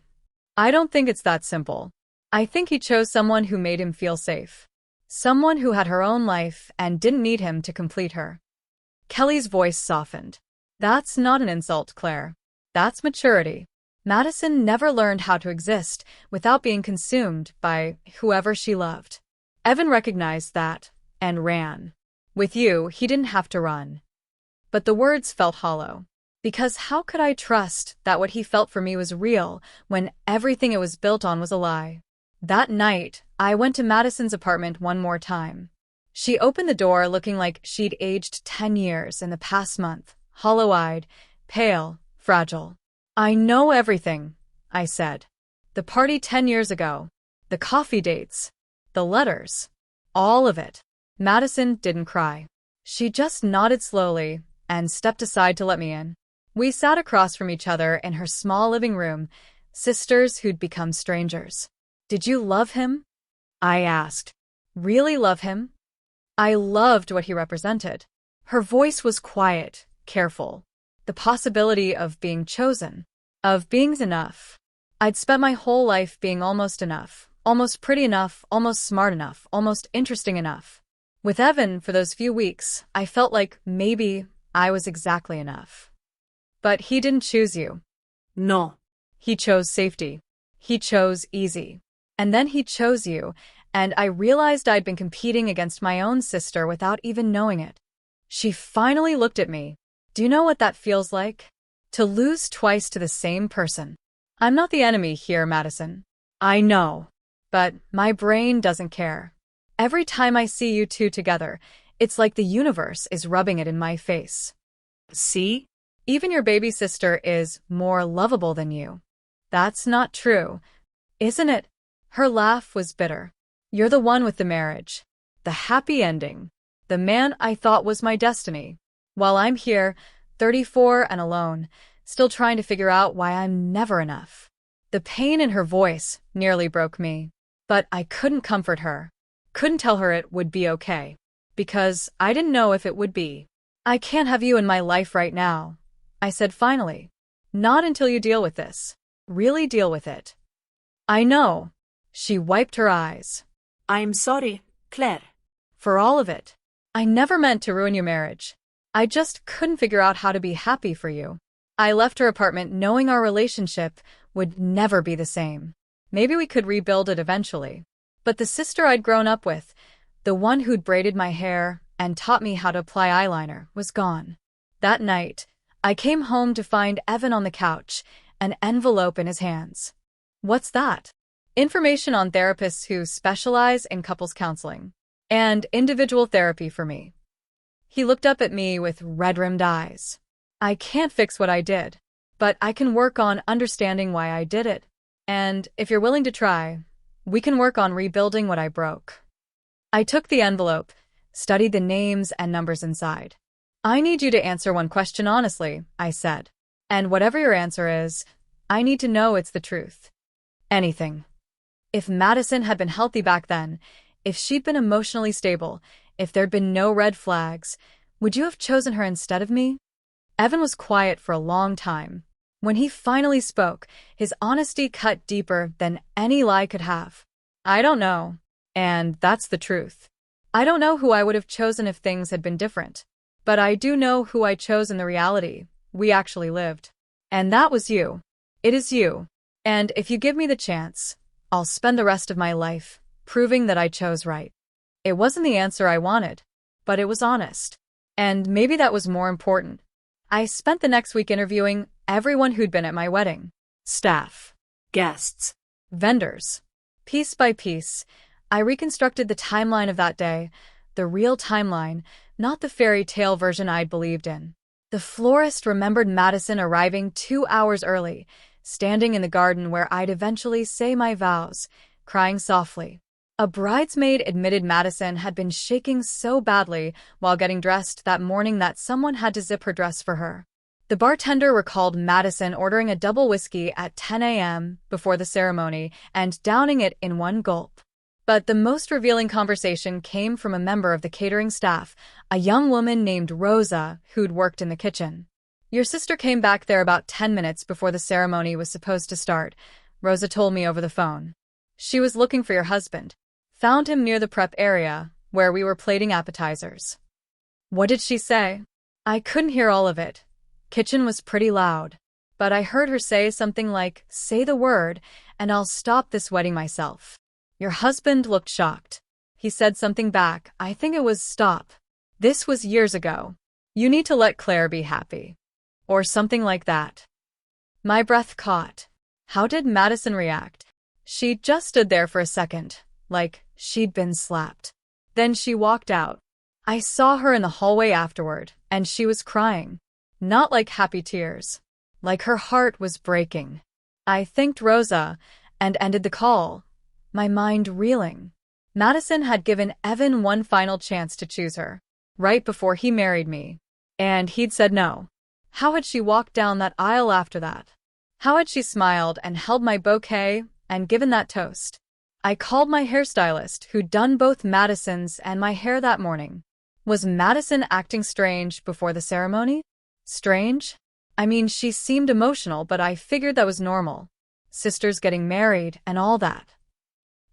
I don't think it's that simple. I think he chose someone who made him feel safe. Someone who had her own life and didn't need him to complete her. Kelly's voice softened. That's not an insult, Claire. That's maturity. Madison never learned how to exist without being consumed by whoever she loved. Evan recognized that and ran. With you, he didn't have to run. But the words felt hollow. Because how could I trust that what he felt for me was real when everything it was built on was a lie? That night, I went to Madison's apartment one more time. She opened the door looking like she'd aged 10 years in the past month, hollow-eyed, pale, fragile. I know everything, I said. The party 10 years ago, the coffee dates, the letters, all of it. Madison didn't cry. She just nodded slowly and stepped aside to let me in. We sat across from each other in her small living room, sisters who'd become strangers. Did you love him? I asked. Really love him? I loved what he represented. Her voice was quiet, careful. the possibility of being chosen, of being enough. I'd spent my whole life being almost enough, almost pretty enough, almost smart enough, almost interesting enough. With Evan, for those few weeks, I felt like maybe I was exactly enough. But he didn't choose you. No. He chose safety. He chose easy. And then he chose you, and I realized I'd been competing against my own sister without even knowing it. She finally looked at me. Do you know what that feels like? To lose twice to the same person. I'm not the enemy here, Madison. I know. But my brain doesn't care. Every time I see you two together, it's like the universe is rubbing it in my face. See? Even your baby sister is more lovable than you. That's not true, isn't it? Her laugh was bitter. You're the one with the marriage. The happy ending. The man I thought was my destiny. While I'm here, 34 and alone, still trying to figure out why I'm never enough. The pain in her voice nearly broke me. But I couldn't comfort her. Couldn't tell her it would be okay. Because I didn't know if it would be. I can't have you in my life right now, I said finally. Not until you deal with this. Really deal with it. I know. She wiped her eyes. I'm sorry, Claire. For all of it. I never meant to ruin your marriage. I just couldn't figure out how to be happy for you. I left her apartment knowing our relationship would never be the same. Maybe we could rebuild it eventually. But the sister I'd grown up with, the one who'd braided my hair and taught me how to apply eyeliner, was gone. That night, I came home to find Evan on the couch, an envelope in his hands. What's that? Information on therapists who specialize in couples counseling and individual therapy for me. He looked up at me with red-rimmed eyes. I can't fix what I did, but I can work on understanding why I did it. And if you're willing to try, we can work on rebuilding what I broke. I took the envelope, studied the names and numbers inside. I need you to answer one question honestly, I said. And whatever your answer is, I need to know it's the truth. Anything. If Madison had been healthy back then, if she'd been emotionally stable, if there'd been no red flags, would you have chosen her instead of me? Evan was quiet for a long time. When he finally spoke, his honesty cut deeper than any lie could have. I don't know. And that's the truth. I don't know who I would have chosen if things had been different. But I do know who I chose in the reality we actually lived. And that was you. It is you. And if you give me the chance, I'll spend the rest of my life proving that I chose right. It wasn't the answer I wanted, but it was honest. And maybe that was more important. I spent the next week interviewing everyone who'd been at my wedding. Staff. Guests. Vendors. Piece by piece, I reconstructed the timeline of that day, the real timeline, not the fairy tale version I'd believed in. The florist remembered Madison arriving 2 hours early, standing in the garden where I'd eventually say my vows, crying softly. A bridesmaid admitted Madison had been shaking so badly while getting dressed that morning that someone had to zip her dress for her. The bartender recalled Madison ordering a double whiskey at 10 a.m. before the ceremony and downing it in one gulp. But the most revealing conversation came from a member of the catering staff, a young woman named Rosa who'd worked in the kitchen. Your sister came back there about 10 minutes before the ceremony was supposed to start, Rosa told me over the phone. She was looking for your husband. Found him near the prep area, where we were plating appetizers. What did she say? I couldn't hear all of it. Kitchen was pretty loud. But I heard her say something like, say the word, and I'll stop this wedding myself. Your husband looked shocked. He said something back, I think it was stop. This was years ago. You need to let Claire be happy. Or something like that. My breath caught. How did Madison react? She just stood there for a second, like she'd been slapped. Then she walked out. I saw her in the hallway afterward, and she was crying. Not like happy tears. Like her heart was breaking. I thanked Rosa and ended the call, my mind reeling. Madison had given Evan one final chance to choose her, right before he married me. And he'd said no. How had she walked down that aisle after that? How had she smiled and held my bouquet and given that toast? I called my hairstylist, who'd done both Madison's and my hair that morning. Was Madison acting strange before the ceremony? Strange? I mean, she seemed emotional, but I figured that was normal. Sisters getting married and all that.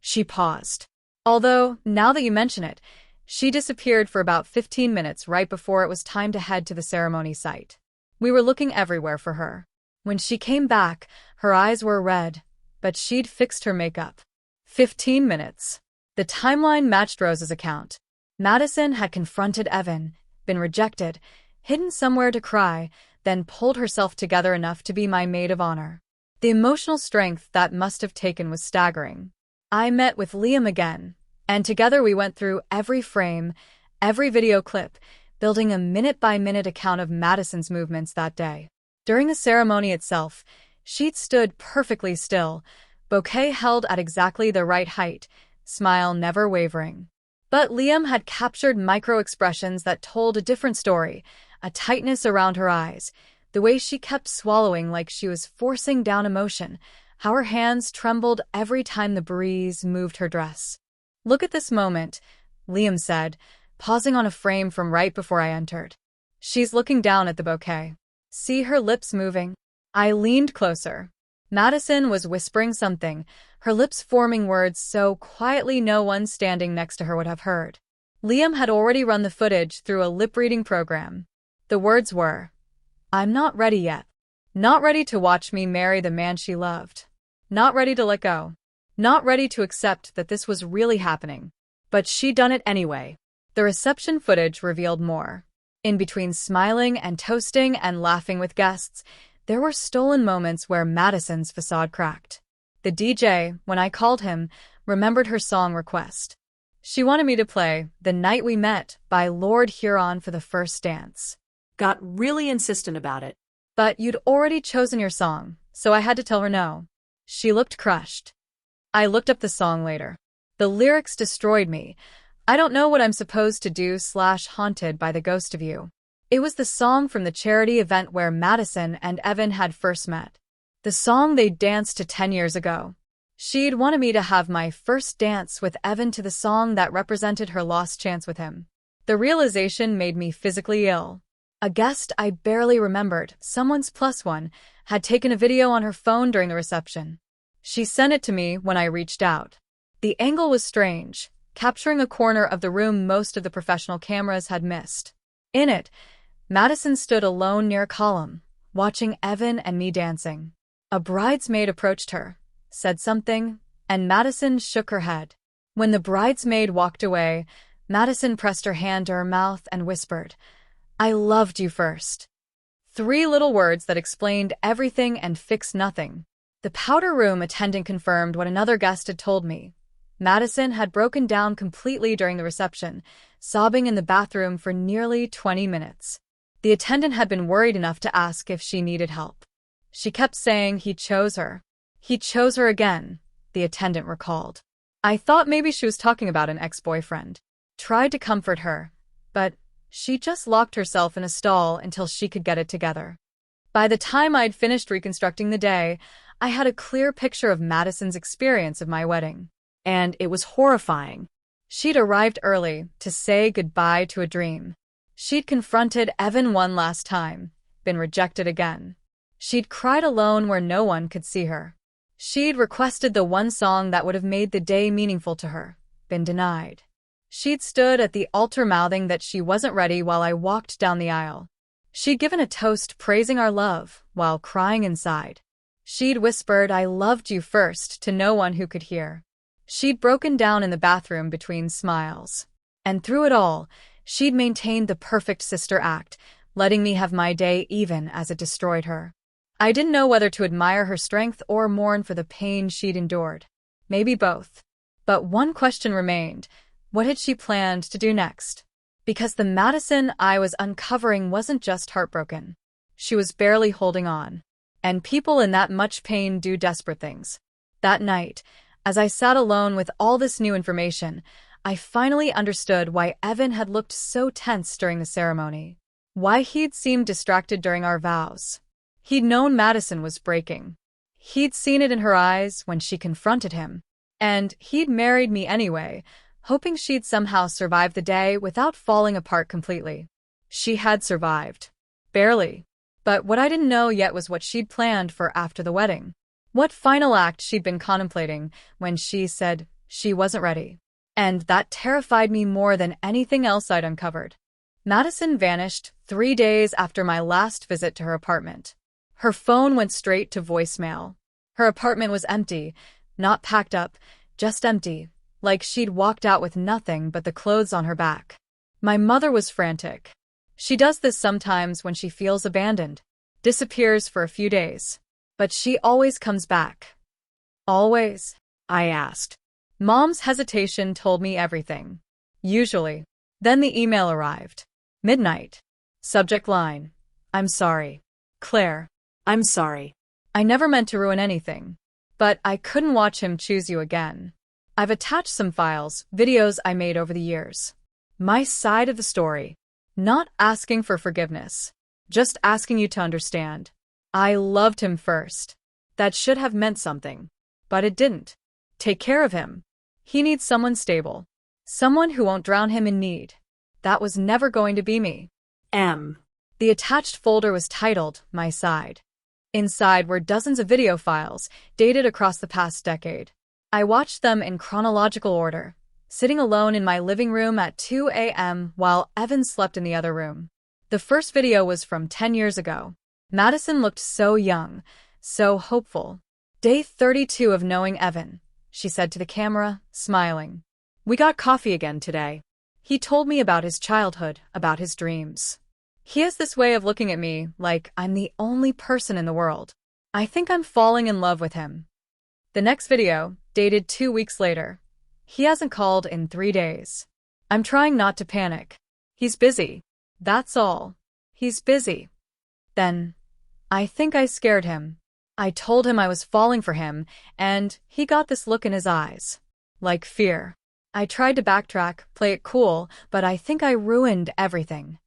She paused. Although, now that you mention it, she disappeared for about 15 minutes right before it was time to head to the ceremony site. We were looking everywhere for her. When she came back, her eyes were red, but she'd fixed her makeup. 15 minutes. The timeline matched Rose's account. Madison had confronted Evan, been rejected, hidden somewhere to cry, then pulled herself together enough to be my maid of honor. The emotional strength that must have taken was staggering. I met with Liam again, and together we went through every frame, every video clip, building a minute-by-minute account of Madison's movements that day. During the ceremony itself, she'd stood perfectly still, bouquet held at exactly the right height, smile never wavering. But Liam had captured micro-expressions that told a different story, a tightness around her eyes, the way she kept swallowing like she was forcing down emotion, how her hands trembled every time the breeze moved her dress. "Look at this moment," Liam said, pausing on a frame from right before I entered. "She's looking down at the bouquet. See her lips moving?" I leaned closer. Madison was whispering something, her lips forming words so quietly no one standing next to her would have heard. Liam had already run the footage through a lip-reading program. The words were, "I'm not ready yet. Not ready to watch me marry the man she loved. Not ready to let go. Not ready to accept that this was really happening." But she'd done it anyway. The reception footage revealed more. In between smiling and toasting and laughing with guests, there were stolen moments where Madison's facade cracked. The DJ, when I called him, remembered her song request. She wanted me to play "The Night We Met" by Lord Huron for the first dance. Got really insistent about it. But you'd already chosen your song, so I had to tell her no. She looked crushed. I looked up the song later. The lyrics destroyed me. "I don't know what I'm supposed to do / haunted by the ghost of you." It was the song from the charity event where Madison and Evan had first met. The song they'd danced to 10 years ago. She'd wanted me to have my first dance with Evan to the song that represented her lost chance with him. The realization made me physically ill. A guest I barely remembered, someone's +1, had taken a video on her phone during the reception. She sent it to me when I reached out. The angle was strange, capturing a corner of the room most of the professional cameras had missed. In it, Madison stood alone near a column, watching Evan and me dancing. A bridesmaid approached her, said something, and Madison shook her head. When the bridesmaid walked away, Madison pressed her hand to her mouth and whispered, "I loved you first." 3 little words that explained everything and fixed nothing. The powder room attendant confirmed what another guest had told me. Madison had broken down completely during the reception, sobbing in the bathroom for nearly 20 minutes. The attendant had been worried enough to ask if she needed help. She kept saying he chose her. He chose her again, the attendant recalled. I thought maybe she was talking about an ex-boyfriend. Tried to comfort her, but she just locked herself in a stall until she could get it together. By the time I'd finished reconstructing the day, I had a clear picture of Madison's experience of my wedding. And it was horrifying. She'd arrived early to say goodbye to a dream. She'd confronted Evan one last time, been rejected again. She'd cried alone where no one could see her. She'd requested the one song that would have made the day meaningful to her, been denied. She'd stood at the altar mouthing that she wasn't ready while I walked down the aisle. She'd given a toast praising our love while crying inside. She'd whispered, "I loved you first," to no one who could hear. She'd broken down in the bathroom between smiles. And through it all, she'd maintained the perfect sister act, letting me have my day even as it destroyed her. I didn't know whether to admire her strength or mourn for the pain she'd endured. Maybe both. But one question remained. What had she planned to do next? Because the Madison I was uncovering wasn't just heartbroken. She was barely holding on. And people in that much pain do desperate things. That night, as I sat alone with all this new information, I finally understood why Evan had looked so tense during the ceremony. Why he'd seemed distracted during our vows. He'd known Madison was breaking. He'd seen it in her eyes when she confronted him. And he'd married me anyway, hoping she'd somehow survive the day without falling apart completely. She had survived. Barely. But what I didn't know yet was what she'd planned for after the wedding. What final act she'd been contemplating when she said she wasn't ready. And that terrified me more than anything else I'd uncovered. Madison vanished 3 days after my last visit to her apartment. Her phone went straight to voicemail. Her apartment was empty, not packed up, just empty, like she'd walked out with nothing but the clothes on her back. My mother was frantic. She does this sometimes when she feels abandoned, disappears for a few days. But she always comes back. Always? I asked. Mom's hesitation told me everything. Usually. Then the email arrived. Midnight. Subject line: I'm sorry. Claire. I'm sorry. I never meant to ruin anything. But I couldn't watch him choose you again. I've attached some files, videos I made over the years. My side of the story. Not asking for forgiveness. Just asking you to understand. I loved him first. That should have meant something. But it didn't. Take care of him. He needs someone stable. Someone who won't drown him in need. That was never going to be me. The attached folder was titled My Side. Inside were dozens of video files, dated across the past decade. I watched them in chronological order, sitting alone in my living room at 2 a.m. while Evan slept in the other room. The first video was from 10 years ago. Madison looked so young, so hopeful. Day 32 of knowing Evan, she said to the camera, smiling. We got coffee again today. He told me about his childhood, about his dreams. He has this way of looking at me like I'm the only person in the world. I think I'm falling in love with him. The next video, dated 2 weeks later. He hasn't called in 3 days. I'm trying not to panic. He's busy. That's all. He's busy. Then, I think I scared him. I told him I was falling for him, and he got this look in his eyes. Like fear. I tried to backtrack, play it cool, but I think I ruined everything.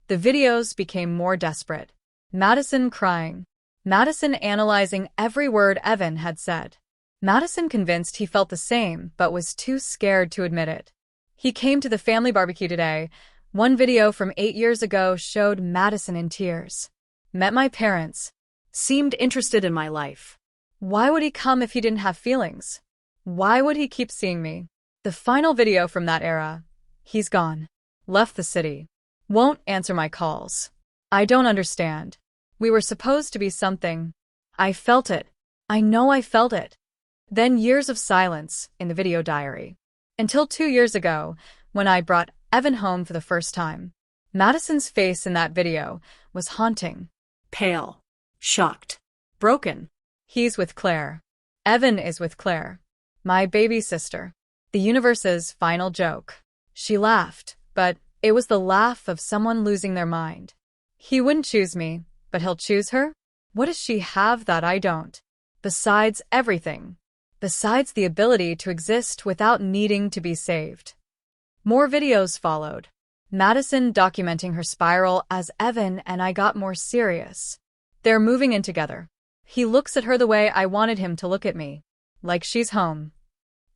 The videos became more desperate. Madison crying. Madison analyzing every word Evan had said. Madison convinced he felt the same, but was too scared to admit it. He came to the family barbecue today. One video from 8 years ago showed Madison in tears. Met my parents. Seemed interested in my life. Why would he come if he didn't have feelings? Why would he keep seeing me? The final video from that era. He's gone. Left the city. Won't answer my calls. I don't understand. We were supposed to be something. I felt it. I know I felt it. Then years of silence in the video diary. Until 2 years ago, when I brought Evan home for the first time. Madison's face in that video was haunting. Pale. Shocked. Broken. He's with Claire. Evan is with Claire. My baby sister. The universe's final joke. She laughed, but it was the laugh of someone losing their mind. He wouldn't choose me, but he'll choose her? What does she have that I don't? Besides everything. Besides the ability to exist without needing to be saved. More videos followed. Madison documenting her spiral as Evan and I got more serious. They're moving in together. He looks at her the way I wanted him to look at me. Like she's home.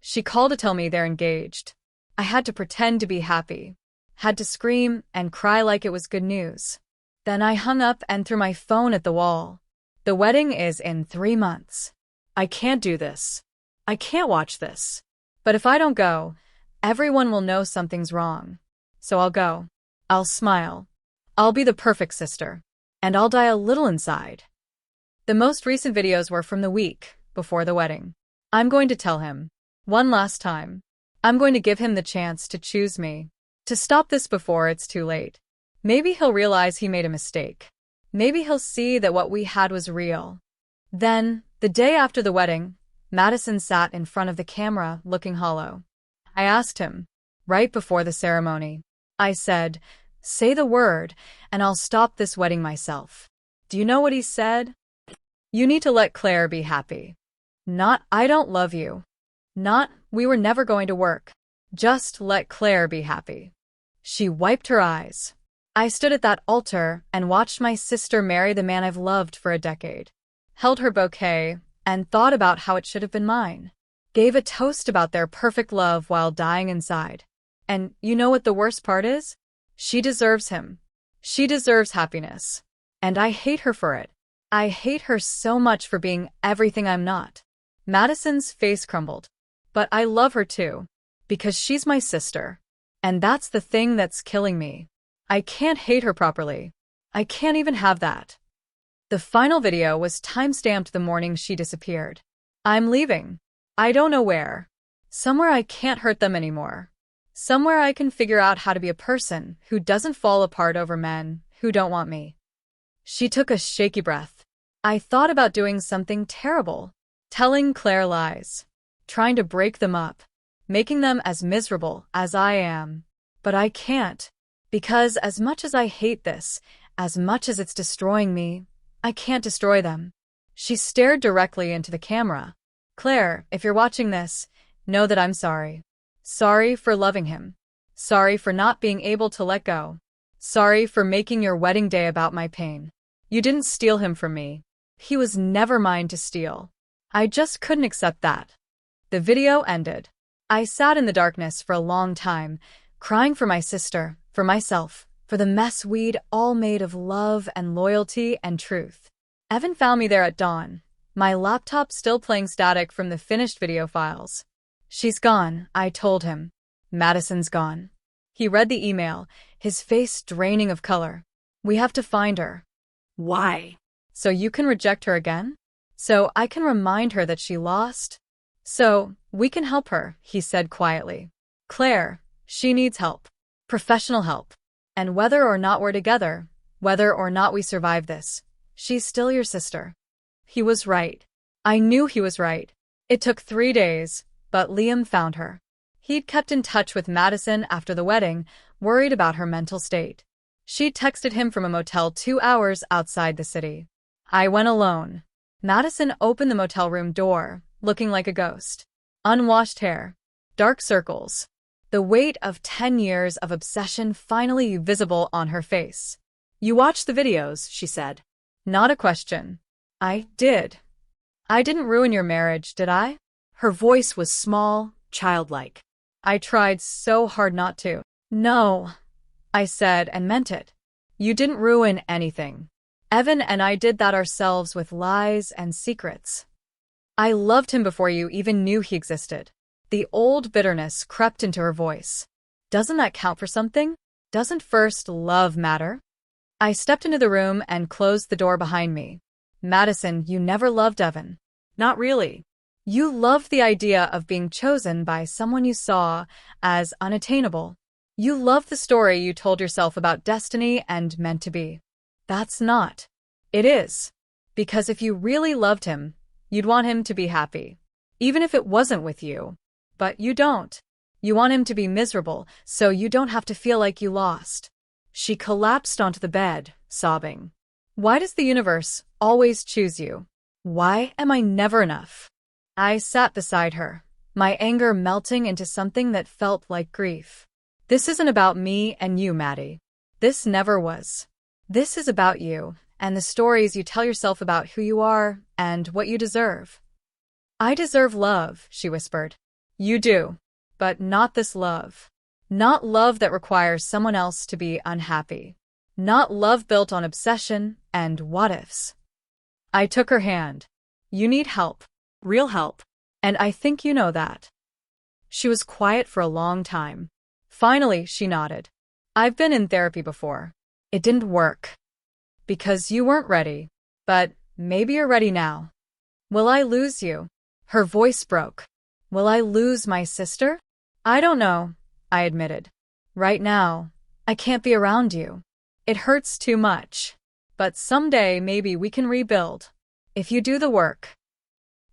She called to tell me they're engaged. I had to pretend to be happy. Had to scream and cry like it was good news. Then I hung up and threw my phone at the wall. The wedding is in 3 months. I can't do this. I can't watch this. But if I don't go, everyone will know something's wrong. So I'll go. I'll smile. I'll be the perfect sister. And I'll die a little inside. The most recent videos were from the week before the wedding. I'm going to tell him. One last time. I'm going to give him the chance to choose me. To stop this before it's too late. Maybe he'll realize he made a mistake. Maybe he'll see that what we had was real. Then, the day after the wedding, Madison sat in front of the camera looking hollow. I asked him, right before the ceremony. I said, say the word, and I'll stop this wedding myself. Do you know what he said? You need to let Claire be happy. Not, I don't love you. Not, we were never going to work. Just let Claire be happy. She wiped her eyes. I stood at that altar and watched my sister marry the man I've loved for a decade. Held her bouquet and thought about how it should have been mine. Gave a toast about their perfect love while dying inside. And you know what the worst part is? She deserves him. She deserves happiness. And I hate her for it. I hate her so much for being everything I'm not. Madison's face crumbled. But I love her too. Because she's my sister. And that's the thing that's killing me. I can't hate her properly. I can't even have that. The final video was timestamped the morning she disappeared. I'm leaving. I don't know where. Somewhere I can't hurt them anymore. Somewhere I can figure out how to be a person who doesn't fall apart over men who don't want me. She took a shaky breath. I thought about doing something terrible. Telling Claire lies. Trying to break them up. Making them as miserable as I am. But I can't. Because as much as I hate this, as much as it's destroying me, I can't destroy them. She stared directly into the camera. Claire, if you're watching this, know that I'm sorry. Sorry for loving him. Sorry for not being able to let go. Sorry for making your wedding day about my pain. You didn't steal him from me. He was never mine to steal. I just couldn't accept that. The video ended. I sat in the darkness for a long time, crying for my sister, for myself, for the mess we'd all made of love and loyalty and truth. Evan found me there at dawn, my laptop still playing static from the finished video files. She's gone, I told him. Madison's gone. He read the email, his face draining of color. We have to find her. Why? So you can reject her again? So I can remind her that she lost? So we can help her, he said quietly. Claire, she needs help. Professional help. And whether or not we're together, whether or not we survive this, she's still your sister. He was right. I knew he was right. It took 3 days, but Liam found her. He'd kept in touch with Madison after the wedding, worried about her mental state. She'd texted him from a motel 2 hours outside the city. I went alone. Madison opened the motel room door, looking like a ghost. Unwashed hair. Dark circles. The weight of 10 years of obsession finally visible on her face. You watched the videos, she said. Not a question. I did. I didn't ruin your marriage, did I? Her voice was small, childlike. I tried so hard not to. No, I said and meant it. You didn't ruin anything. Evan and I did that ourselves with lies and secrets. I loved him before you even knew he existed. The old bitterness crept into her voice. Doesn't that count for something? Doesn't first love matter? I stepped into the room and closed the door behind me. Madison, you never loved Evan. Not really. You loved the idea of being chosen by someone you saw as unattainable. You loved the story you told yourself about destiny and meant to be. That's not. It is. Because if you really loved him, you'd want him to be happy. Even if it wasn't with you. But you don't. You want him to be miserable, so you don't have to feel like you lost. She collapsed onto the bed, sobbing. Why does the universe always choose you? Why am I never enough? I sat beside her, my anger melting into something that felt like grief. This isn't about me and you, Maddie. This never was. This is about you, and the stories you tell yourself about who you are and what you deserve. I deserve love, she whispered. You do. But not this love. Not love that requires someone else to be unhappy. Not love built on obsession and what-ifs. I took her hand. You need help. Real help. And I think you know that. She was quiet for a long time. Finally, she nodded. I've been in therapy before. It didn't work. Because you weren't ready. But maybe you're ready now. Will I lose you? Her voice broke. Will I lose my sister? I don't know, I admitted. Right now, I can't be around you. It hurts too much. But someday maybe we can rebuild. If you do the work.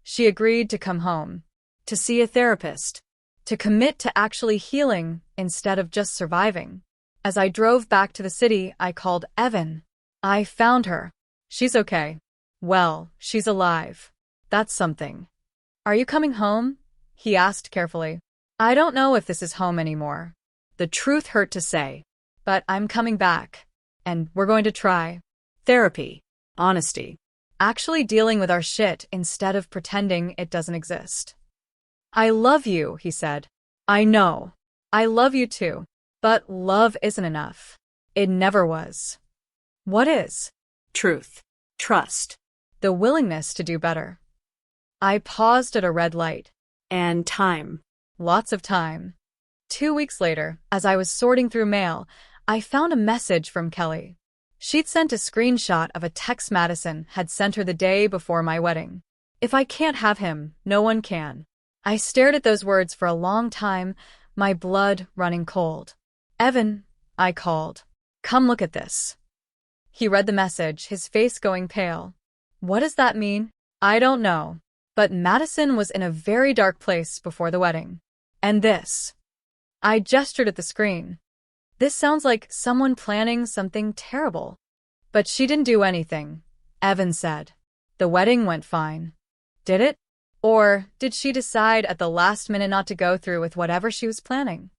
She agreed to come home. To see a therapist. To commit to actually healing instead of just surviving. As I drove back to the city, I called Evan. I found her. She's okay. Well, she's alive. That's something. Are you coming home? He asked carefully. I don't know if this is home anymore. The truth hurt to say. But I'm coming back. And we're going to try. Therapy. Honesty. Actually dealing with our shit instead of pretending it doesn't exist. I love you, he said. I know. I love you too. But love isn't enough. It never was. What is? truth, trust, the willingness to do better. I paused at a red light. and time. Lots of time. 2 weeks later, as I was sorting through mail, I found a message from Kelly. She'd sent a screenshot of a text Madison had sent her the day before my wedding. "If I can't have him, no one can." I stared at those words for a long time, my blood running cold. "Evan," I called. "Come look at this." He read the message, his face going pale. "What does that mean?" "I don't know. But Madison was in a very dark place before the wedding. And this." I gestured at the screen. "This sounds like someone planning something terrible." "But she didn't do anything," Evan said. "The wedding went fine." Did it? Or did she decide at the last minute not to go through with whatever she was planning?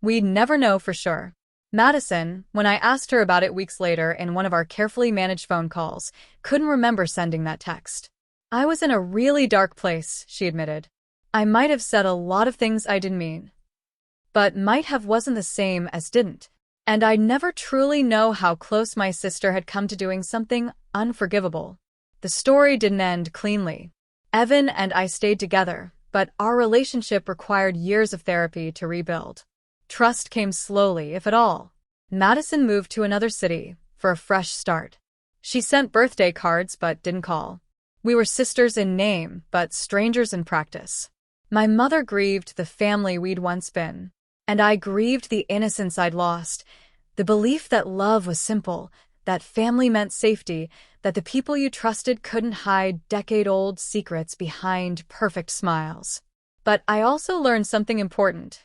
We'd never know for sure. Madison, when I asked her about it weeks later in one of our carefully managed phone calls, couldn't remember sending that text. "I was in a really dark place," she admitted. "I might have said a lot of things I didn't mean." But might have wasn't the same as didn't. And I'd never truly know how close my sister had come to doing something unforgivable. The story didn't end cleanly. Evan and I stayed together, but our relationship required years of therapy to rebuild. Trust came slowly, if at all. Madison moved to another city for a fresh start. She sent birthday cards but didn't call. We were sisters in name, but strangers in practice. My mother grieved the family we'd once been. And I grieved the innocence I'd lost, the belief that love was simple, that family meant safety, that the people you trusted couldn't hide decade-old secrets behind perfect smiles. But I also learned something important.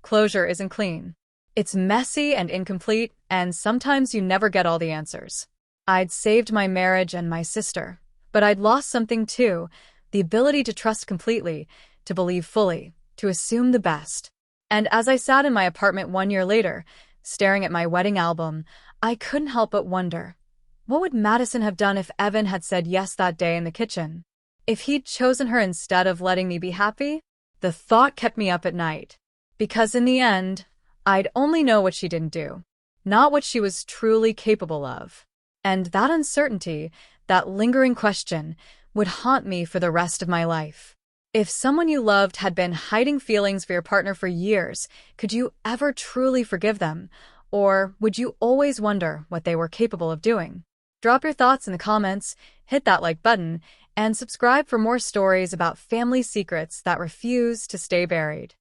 Closure isn't clean. It's messy and incomplete, and sometimes you never get all the answers. I'd saved my marriage and my sister, but I'd lost something too, the ability to trust completely, to believe fully, to assume the best. And as I sat in my apartment 1 year later, staring at my wedding album, I couldn't help but wonder, what would Madison have done if Evan had said yes that day in the kitchen? If he'd chosen her instead of letting me be happy? The thought kept me up at night. Because in the end, I'd only know what she didn't do, not what she was truly capable of. And that uncertainty, that lingering question, would haunt me for the rest of my life. If someone you loved had been hiding feelings for your partner for years, could you ever truly forgive them? Or would you always wonder what they were capable of doing? Drop your thoughts in the comments, hit that like button, and subscribe for more stories about family secrets that refuse to stay buried.